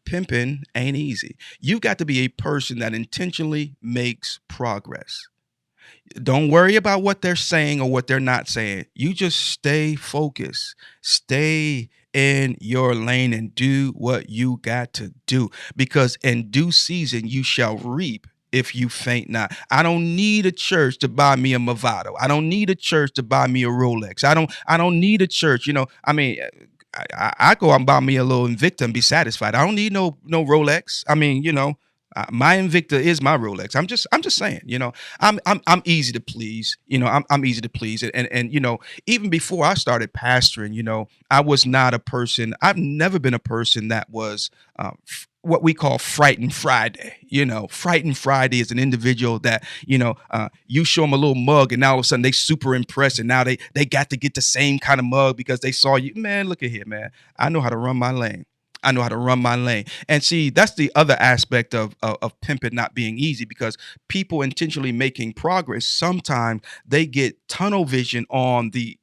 pimping ain't easy. You got to be a person that intentionally makes progress. Don't worry about what they're saying or what they're not saying. You just stay focused, stay in your lane, and do what you got to do, because in due season you shall reap if you faint not. I don't need a church to buy me a Movado. I don't need a church to buy me a Rolex. I don't need a church. I go and buy me a little Invicta and be satisfied. I don't need no Rolex. My Invicta is my Rolex. I'm just saying, I'm easy to please. I'm easy to please. And even before I started pastoring, I was not a person. I've never been a person that was what we call Frightened Friday. Frightened Friday is an individual that, you show them a little mug and now all of a sudden they super impressed, and now they got to get the same kind of mug because they saw you. Man, look at here, man. I know how to run my lane. And see, that's the other aspect of pimping not being easy, because people intentionally making progress, sometimes they get tunnel vision on the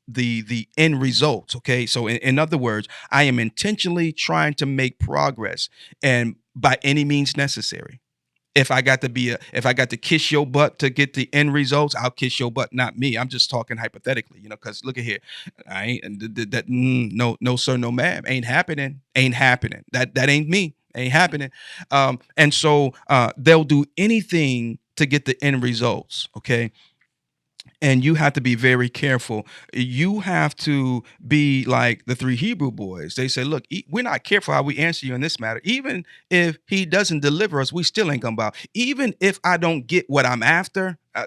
end results. Okay. So in other words, I am intentionally trying to make progress, and by any means necessary. If I got to kiss your butt to get the end results, I'll kiss your butt, not me. I'm just talking hypothetically, because look at here, I ain't that. No sir, no ma'am, ain't happening. That ain't me. Ain't happening. And so they'll do anything to get the end results. Okay. And you have to be very careful. You have to be like the three Hebrew boys. They say, look, we're not careful how we answer you in this matter. Even if he doesn't deliver us, we still ain't gonna bow. Even if I don't get what I'm after, I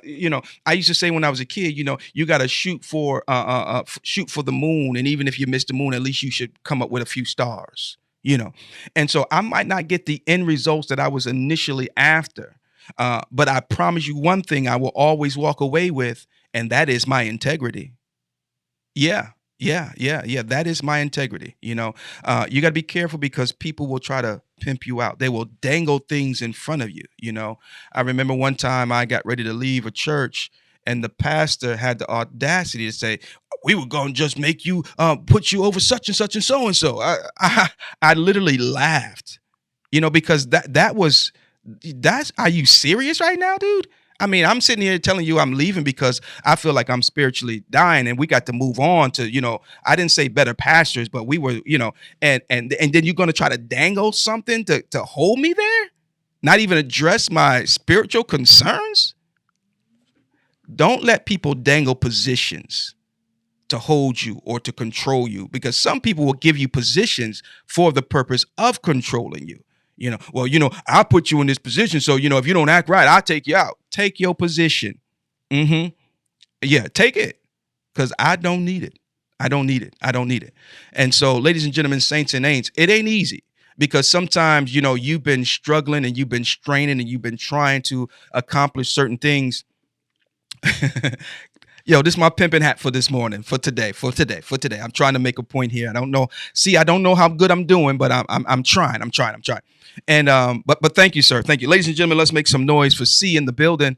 used to say when I was a kid, you got to shoot for the moon. And even if you miss the moon, at least you should come up with a few stars, And so I might not get the end results that I was initially after. But I promise you one thing I will always walk away with, and that is my integrity. Yeah. That is my integrity. You got to be careful, because people will try to pimp you out. They will dangle things in front of you. I remember one time I got ready to leave a church, and the pastor had the audacity to say, we were going to just make you put you over such and such and so and so. I literally laughed, because are you serious right now, dude? I mean, I'm sitting here telling you I'm leaving because I feel like I'm spiritually dying, and we got to move on to, I didn't say better pastors, but we were, and then you're going to try to dangle something to hold me there, not even address my spiritual concerns. Don't let people dangle positions. to hold you or to control you, because some people will give you positions for the purpose of controlling you. Well, I'll put you in this position. So, if you don't act right, I'll take you out. Take your position. Mm-hmm. Yeah, take it, because I don't need it. I don't need it. I don't need it. And so, ladies and gentlemen, saints and ain'ts, it ain't easy, because sometimes, you've been struggling and you've been straining and you've been trying to accomplish certain things. Yo, this is my pimping hat for this morning, for today. I'm trying to make a point here. I don't know. See, I don't know how good I'm doing, but I'm trying. I'm trying. And but thank you, sir. Thank you, ladies and gentlemen. Let's make some noise for C in the building.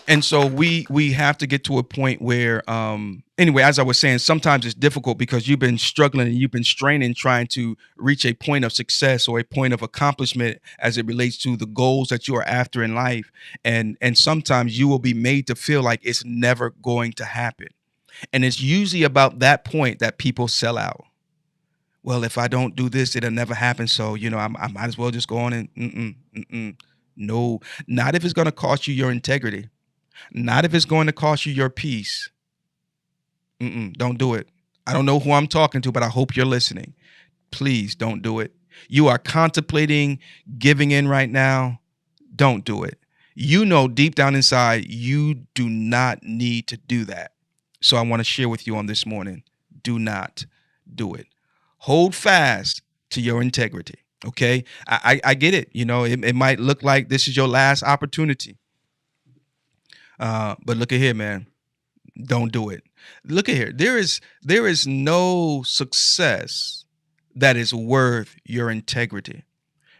And so we have to get to a point where, anyway, as I was saying, sometimes it's difficult because you've been struggling and you've been straining, trying to reach a point of success or a point of accomplishment as it relates to the goals that you are after in life. And sometimes you will be made to feel like it's never going to happen. And it's usually about that point that people sell out. Well, if I don't do this, it'll never happen. So, I might as well just go on and no, not if it's going to cost you your integrity. Not if it's going to cost you your peace. Don't do it. I don't know who I'm talking to, but I hope you're listening. Please don't do it. You are contemplating giving in right now. Don't do it. Deep down inside, you do not need to do that. So I want to share with you on this morning. Do not do it. Hold fast to your integrity. Okay. I get it. It might look like this is your last opportunity. But look at here, man. Don't do it. Look at here. There is no success that is worth your integrity,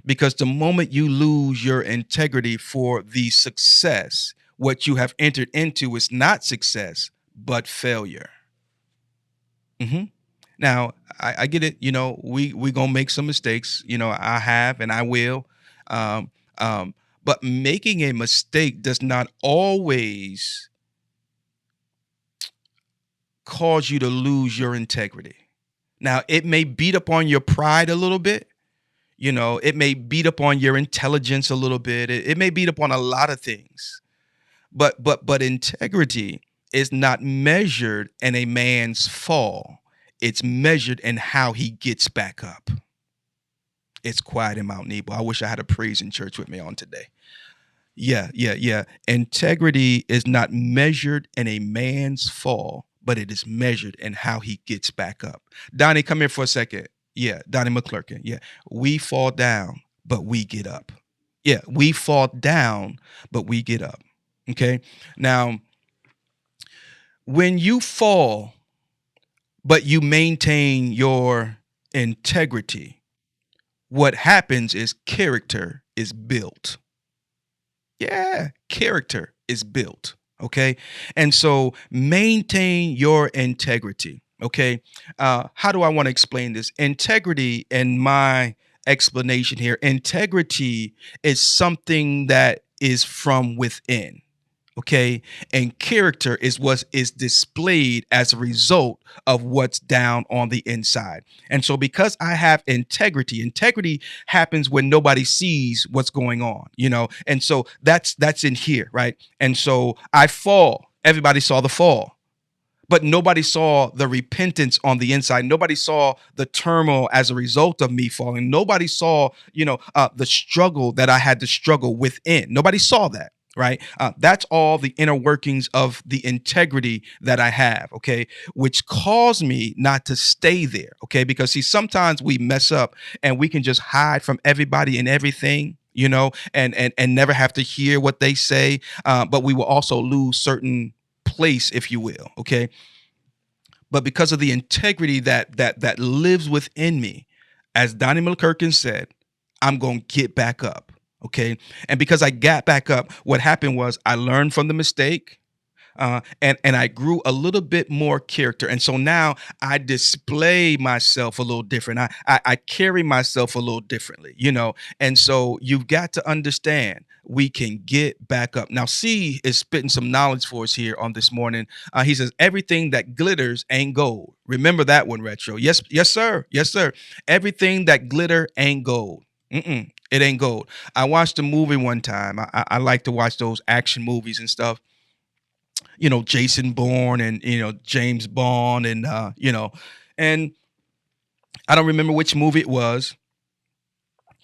because the moment you lose your integrity for the success, what you have entered into is not success, but failure. Now, I get it. We gonna make some mistakes. I have and I will. But making a mistake does not always cause you to lose your integrity. Now, it may beat up on your pride a little bit. It may beat up on your intelligence a little bit. It may beat up on a lot of things. But integrity is not measured in a man's fall. It's measured in how he gets back up. It's quiet in Mount Nebo. I wish I had a praise in church with me on today. Yeah. Integrity is not measured in a man's fall, but it is measured in how he gets back up. Donnie, come here for a second. Yeah, Donnie McClurkin. Yeah, we fall down, but we get up. Yeah, we fall down, but we get up. Okay. Now, when you fall, but you maintain your integrity, what happens is character is built. Yeah, character is built. Okay. And so maintain your integrity. Okay. How do I want to explain this? Integrity, in my explanation here, integrity is something that is from within. Okay. And character is what is displayed as a result of what's down on the inside. And so because I have integrity happens when nobody sees what's going on, and so that's in here. Right. And so I fall. Everybody saw the fall, but nobody saw the repentance on the inside. Nobody saw the turmoil as a result of me falling. Nobody saw, the struggle that I had to struggle within. Nobody saw that. Right. That's all the inner workings of the integrity that I have. OK, which caused me not to stay there. OK, because see, sometimes we mess up and we can just hide from everybody and everything, and never have to hear what they say. But we will also lose certain place, if you will. OK, but because of the integrity that lives within me, as Donnie McClurkin said, I'm going to get back up. Okay. And because I got back up, what happened was I learned from the mistake. And I grew a little bit more character. And so now I display myself a little different. I carry myself a little differently, and so you've got to understand we can get back up. Now, C is spitting some knowledge for us here on this morning. He says, everything that glitters ain't gold. Remember that one, Retro. Yes, sir. Yes, sir. Everything that glitter ain't gold. It ain't gold. I watched a movie one time. I like to watch those action movies and stuff. Jason Bourne and, James Bond and, and I don't remember which movie it was,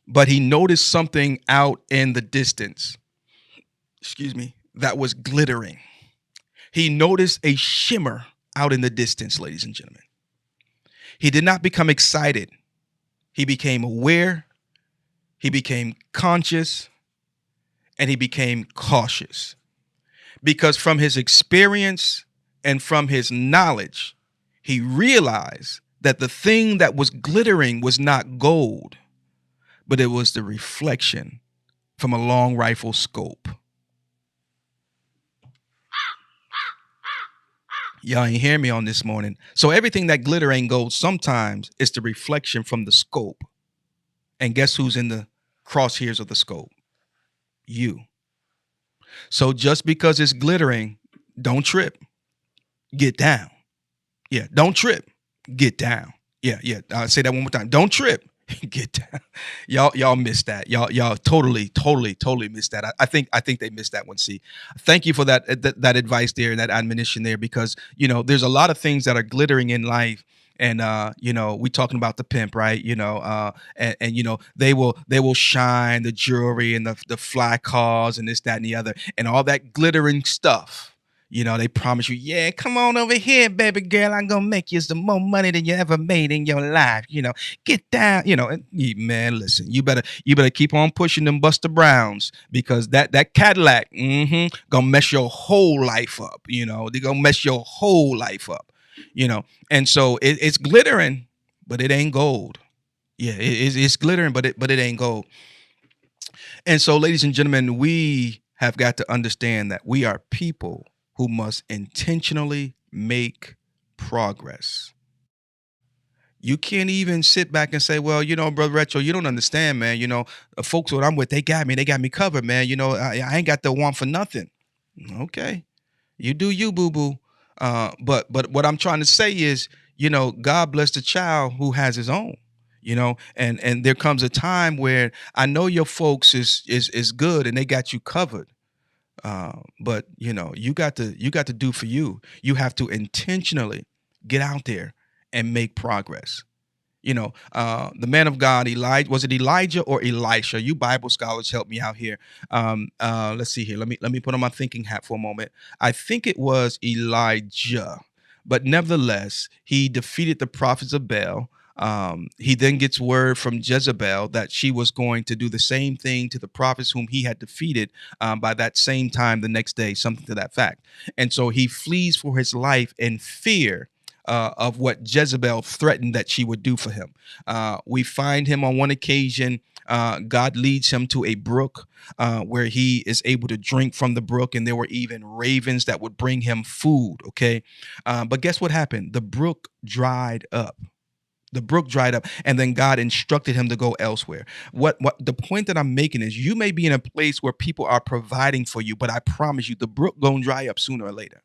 but he noticed something out in the distance, excuse me, that was glittering. He noticed a shimmer out in the distance, ladies and gentlemen. He did not become excited. He became aware, he became conscious, and he became cautious. Because from his experience and from his knowledge, he realized that the thing that was glittering was not gold, but it was the reflection from a long rifle scope. Y'all ain't hear me on this morning. So everything that glitter ain't gold. Sometimes it's the reflection from the scope. And guess who's in the crosshairs of the scope? You. So just because it's glittering, don't trip. Get down. Yeah, don't trip. Get down. Yeah. I'll say that one more time. Don't trip. Get down. Y'all missed that. Y'all totally missed that. I think they missed that one. See, thank you for that advice there and that admonition there, because there's a lot of things that are glittering in life. And we talking about the pimp, right? And they will shine the jewelry and the fly cars and this, that, and the other, and all that glittering stuff. They promise you, yeah, come on over here, baby girl. I'm gonna make you some more money than you ever made in your life. Get down. And man, listen, you better keep on pushing them Buster Browns, because that Cadillac, gonna mess your whole life up. They're gonna mess your whole life up. And so it's glittering, but it ain't gold. Yeah, it's glittering, but it ain't gold. And so, ladies and gentlemen, we have got to understand that we are people who must intentionally make progress. You can't even sit back and say, well, Brother Retro, you don't understand, man. Folks what I'm with, they got me covered, man. I ain't got the want for nothing. Okay. You do you, boo-boo. But what I'm trying to say is, God bless the child who has his own. And there comes a time where I know your folks is good and they got you covered. But you got to do for you. You have to intentionally get out there and make progress. The man of God, Elijah, was it Elijah or Elisha? You Bible scholars, help me out here. Let's see here. Let me put on my thinking hat for a moment. I think it was Elijah, but nevertheless, he defeated the prophets of Baal. He then gets word from Jezebel that she was going to do the same thing to the prophets whom he had defeated by that same time the next day, something to that fact. And so he flees for his life in fear of what Jezebel threatened that she would do for him. We find him on one occasion. God leads him to a brook where he is able to drink from the brook, and there were even ravens that would bring him food. Okay. But guess what happened? The brook dried up. The brook dried up, and then God instructed him to go elsewhere. What the point that I'm making is, you may be in a place where people are providing for you, but I promise you, the brook gonna dry up sooner or later.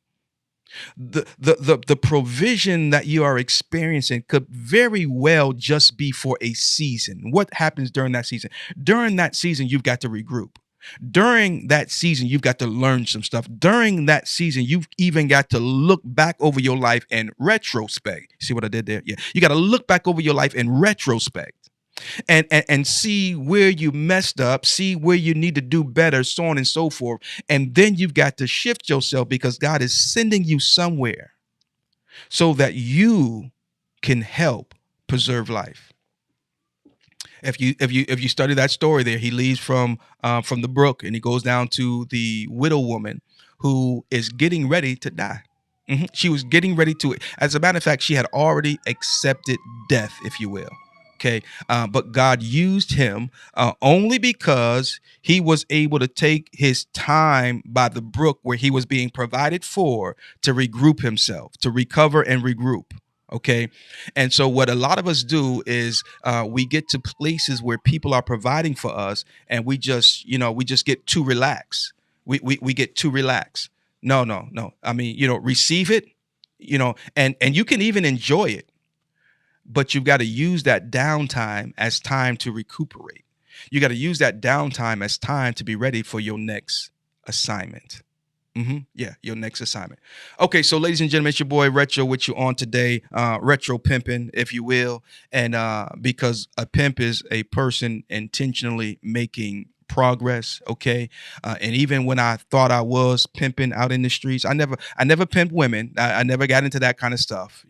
The provision that you are experiencing could very well just be for a season. What happens during that season? During that season, you've got to regroup. During that season, you've got to learn some stuff. During that season, you've even got to look back over your life in retrospect. See what I did there? Yeah. You got to look back over your life in retrospect and see where you messed up, see where you need to do better, so on and so forth. And then you've got to shift yourself, because God is sending you somewhere so that you can help preserve life. If you study that story there, he leaves from the brook and he goes down to the widow woman who is getting ready to die. She was getting ready to. As a matter of fact, she had already accepted death, if you will. Okay, but God used him only because he was able to take his time by the brook where he was being provided for to regroup himself, to recover and regroup. Okay. And so what a lot of us do is we get to places where people are providing for us, and we just get too relaxed. We get too relaxed. No. I mean, receive it, and you can even enjoy it, but you've got to use that downtime as time to recuperate. You got to use that downtime as time to be ready for your next assignment. Yeah, your next assignment. Okay, so ladies and gentlemen, it's your boy Retro with you on today, retro pimping, if you will, and because a pimp is a person intentionally making progress. Okay, and even when I thought I was pimping out in the streets, I never pimped women. I never got into that kind of stuff.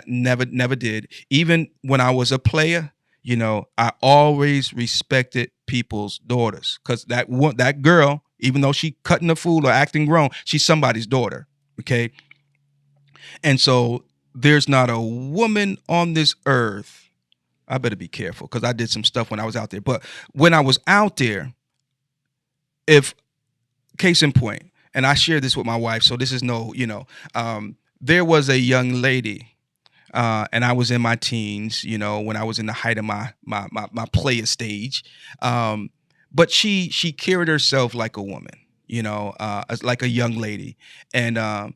Never did. Even when I was a player, I always respected people's daughters because that girl, even though she cutting the fool or acting grown, she's somebody's daughter. Okay. And so there's not a woman on this earth. I better be careful because I did some stuff when I was out there. But when I was out there, if case in point, and I share this with my wife, so this is no, there was a young lady, and I was in my teens, when I was in the height of my player stage. But she carried herself like a woman, like a young lady, and I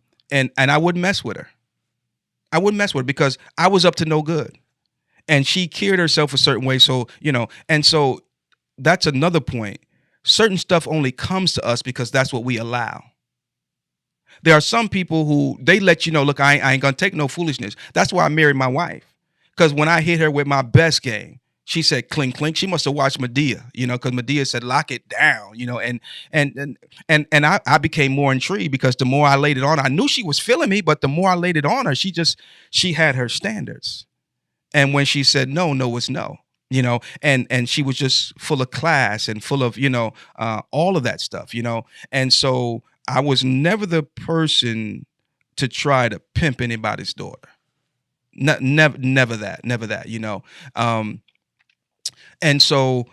wouldn't mess with her. I wouldn't mess with her because I was up to no good, and she carried herself a certain way. So and so that's another point. Certain stuff only comes to us because that's what we allow. There are some people who they let you know, look, I ain't gonna take no foolishness. That's why I married my wife. Because when I hit her with my best game, she said clink clink. She must have watched Medea, because Medea said lock it down, and I became more intrigued because the more I laid it on, I knew she was feeling me, but the more I laid it on her, she had her standards. And when she said no, no was no, and she was just full of class and full of, all of that stuff, and so I was never the person to try to pimp anybody's daughter. Never that, Um, and so,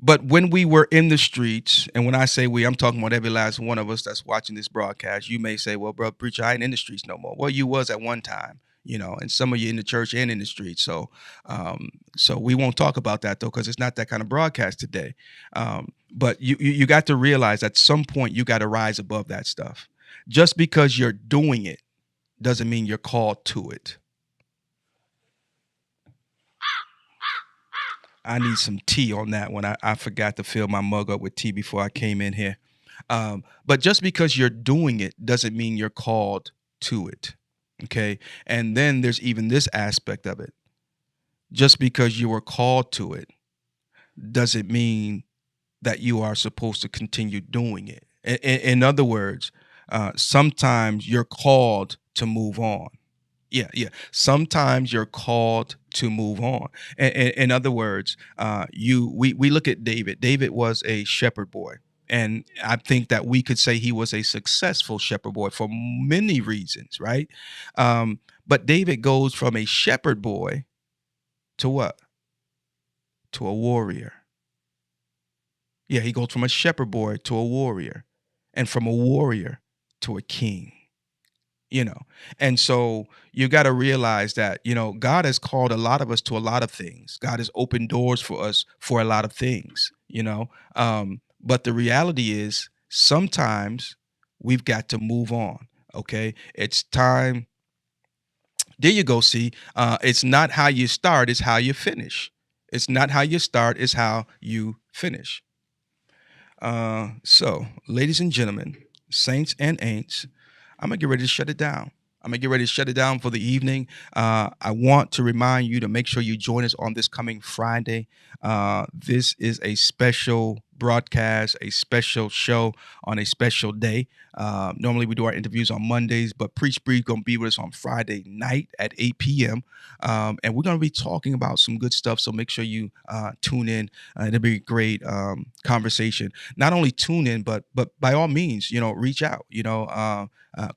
but when we were in the streets, and when I say we, I'm talking about every last one of us that's watching this broadcast. You may say, well, bro, preacher, I ain't in the streets no more. Well, you was at one time, and some of you in the church and in the streets. So we won't talk about that though, because it's not that kind of broadcast today. But you got to realize at some point you got to rise above that stuff. Just because you're doing it doesn't mean you're called to it. I need some tea on that one. I forgot to fill my mug up with tea before I came in here. But just because you're doing it doesn't mean you're called to it. Okay. And then there's even this aspect of it. Just because you were called to it doesn't mean that you are supposed to continue doing it. In other words, sometimes you're called to move on. Yeah. Sometimes you're called to move on. In other words, we look at David. David was a shepherd boy, and I think that we could say he was a successful shepherd boy for many reasons, right? But David goes from a shepherd boy to what? To a warrior. Yeah, he goes from a shepherd boy to a warrior, and from a warrior to a king. you know and so you got to realize that God has called a lot of us to a lot of things. God has opened doors for us for a lot of things. But the reality is sometimes we've got to move on. Okay, it's time. There you go. See, it's not how you start, it's how you finish. It's not how you start, it's how you finish. So ladies and gentlemen, saints and ain'ts, I'm gonna get ready to shut it down. I'm gonna get ready to shut it down for the evening. I want to remind you to make sure you join us on this coming Friday. This is a special broadcast, a special show on a special day. Normally we do our interviews on Mondays, but Preach Breathe gonna be with us on Friday night at 8 p.m. And we're gonna be talking about some good stuff. So make sure you tune in. It'll be a great conversation. Not only tune in, but by all means, reach out.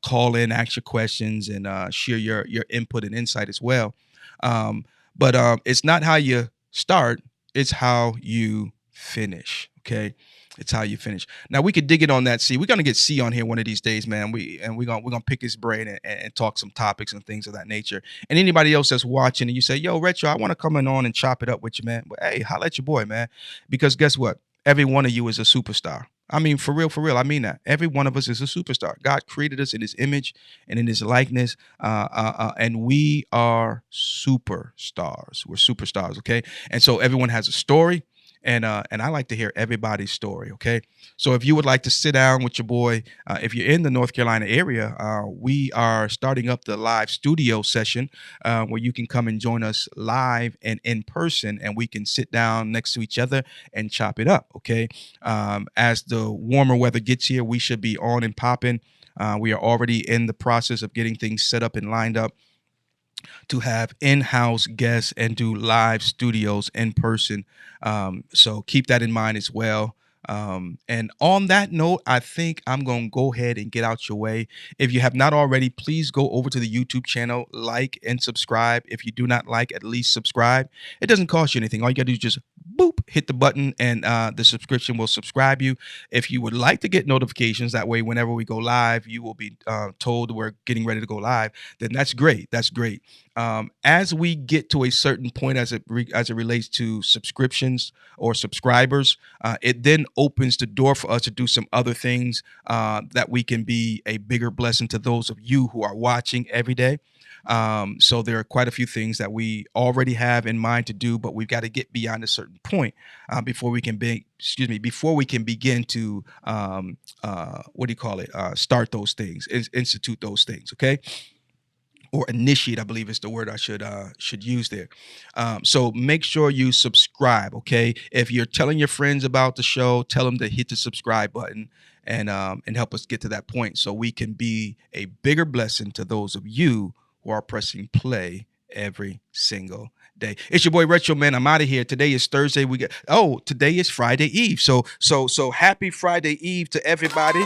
Call in, ask your questions, and share your input and insight as well. But it's not how you start; it's how you finish. Okay, it's how you finish. Now we could dig it on that C. We're gonna get C on here one of these days, man. We're gonna pick his brain and talk some topics and things of that nature. And anybody else that's watching and you say, "Yo, Retro, I want to come on and chop it up with you, man." But hey, holla at your boy, man. Because guess what? Every one of you is a superstar. I mean, for real, for real. I mean that. Every one of us is a superstar. God created us in his image and in his likeness. And we are superstars. We're superstars, okay? And so everyone has a story. and I like to hear everybody's story. Okay, so if you would like to sit down with your boy, if you're in the North Carolina area, we are starting up the live studio session where you can come and join us live and in person, and we can sit down next to each other and chop it up. Okay, as the warmer weather gets here, we should be on and popping. We are already in the process of getting things set up and lined up to have in-house guests and do live studios in person. So keep that in mind as well. And on that note, I think I'm going to go ahead and get out your way. If you have not already, please go over to the YouTube channel, like and subscribe. If you do not like, at least subscribe. It doesn't cost you anything. All you got to do is just boop, hit the button, and the subscription will subscribe you. If you would like to get notifications, that way, whenever we go live, you will be told we're getting ready to go live. Then that's great. That's great. As we get to a certain point, as it relates to subscriptions or subscribers, it then opens the door for us to do some other things that we can be a bigger blessing to those of you who are watching every day. So there are quite a few things that we already have in mind to do, but we've got to get beyond a certain point before we can begin to start those things, institute those things. Okay. Or initiate, I believe is the word I should use there. So make sure you subscribe, okay? If you're telling your friends about the show, tell them to hit the subscribe button and help us get to that point so we can be a bigger blessing to those of you who are pressing play every single day. It's your boy Retro Man. I'm out of here. Today is Thursday. Today is Friday Eve. So happy Friday Eve to everybody.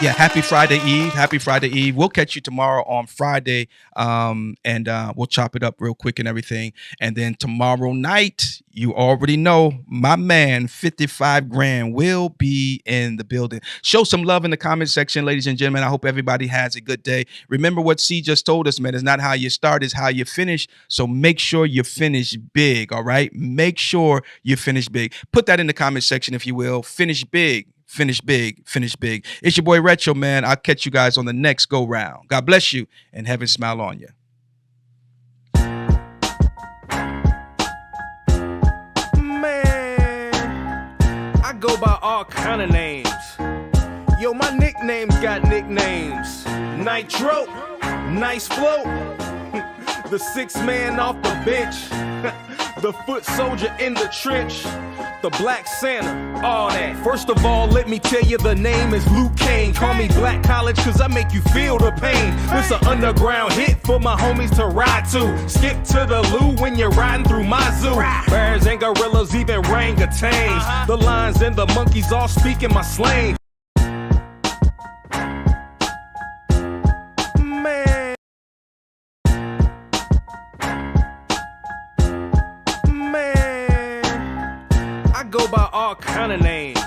Yeah, happy Friday Eve. Happy Friday Eve. We'll catch you tomorrow on Friday, and we'll chop it up real quick and everything. And then tomorrow night, you already know, my man, 55 Grand will be in the building. Show some love in the comment section, ladies and gentlemen. I hope everybody has a good day. Remember what C just told us, man. It's not how you start, it's how you finish. So make sure you finish big, all right? Make sure you finish big. Put that in the comment section, if you will. Finish big. Finish big, finish big. It's your boy Retro Man. I'll catch you guys on the next go round. God bless you and heaven smile on you. Man, I go by all kind of names. Yo, my nicknames got nicknames. Nitro, nice flow. The 6th man off the bench. The foot soldier in the trench. The Black Santa, all that. First of all, let me tell you, the name is Luke Kane. Call me Black College, cause I make you feel the pain. This an underground hit for my homies to ride to. Skip to the loo when you're riding through my zoo. Bears and gorillas, even orangutans. The lions and the monkeys all speaking my slang. Go by all kind of names.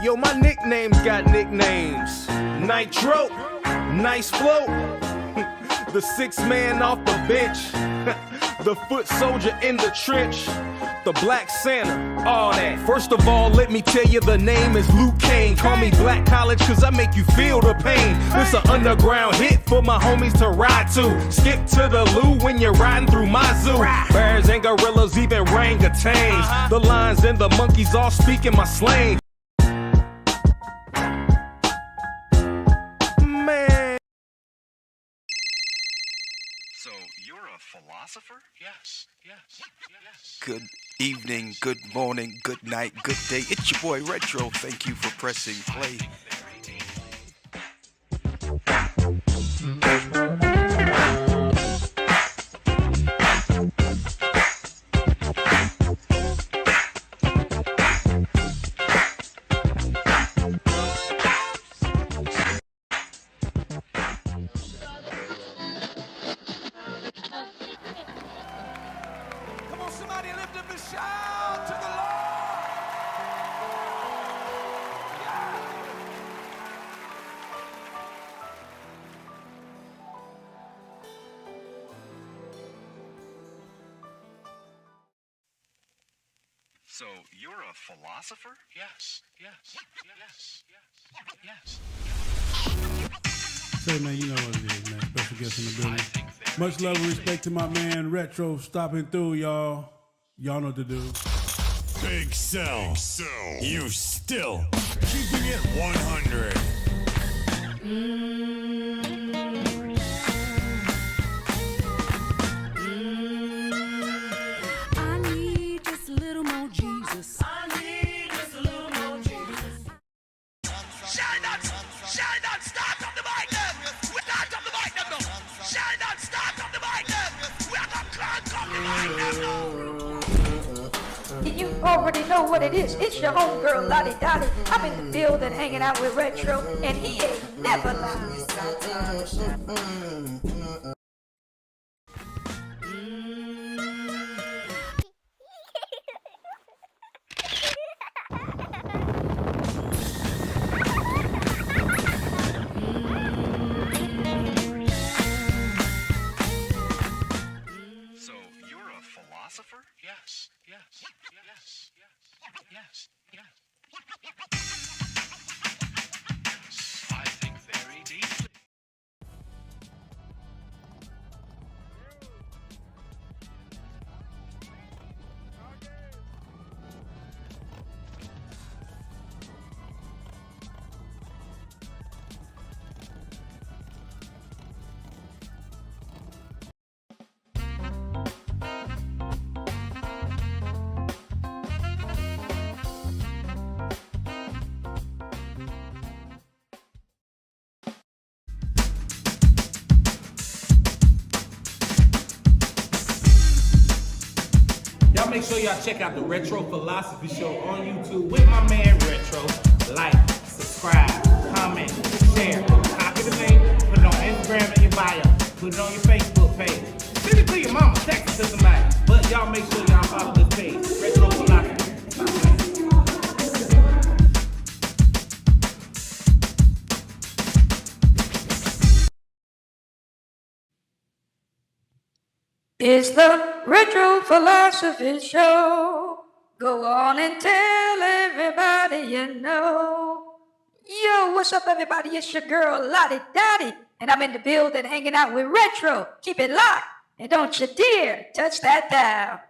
Yo, my nicknames got nicknames. Nitro, nice flow. The 6th man off the bench. The foot soldier in the trench. The Black Santa, all that. First of all, let me tell you, the name is Luke Kane. Call me Black College, cause I make you feel the pain. This an underground hit for my homies to ride to. Skip to the loo when you're riding through my zoo. Bears and gorillas, even orangutans. The lions and the monkeys all speaking my slang. So you're a philosopher? Yes. Good evening, good morning, good night, good day. It's your boy Retro. Thank you for pressing play. Somebody lift up a shout to the Lord. So you're a philosopher? Yes. Say, man, you know what it is, man. Special guest in the building. Much love and respect to my man Retro stopping through, y'all. Y'all know what to do. Big Cell. You still keeping it 100. I need just a little more Jesus. Sheldon, start up the mic then. We start up the mic then now. Sheldon, start up the mic then. We are gonna crank up the mic then now. You already know what it is. It's your homegirl, Lottie Dottie. I'm in the building hanging out with Retro, and he ain't never lied. So you're a philosopher? Yes. I think very deeply. Y'all make sure y'all check out the Retro Philosophy Show on YouTube with my man Retro. Like, subscribe, comment, share, copy the link, put it on Instagram in your bio, put it on your Facebook page. Send it to your mama, text it to somebody. But y'all make sure y'all follow this page, Retro Philosophy. It's the Retro Philosophy Show. Go on and tell everybody you know. Yo, what's up, everybody? It's your girl, Lottie Dottie, and I'm in the building hanging out with Retro. Keep it locked, and don't you dare touch that dial.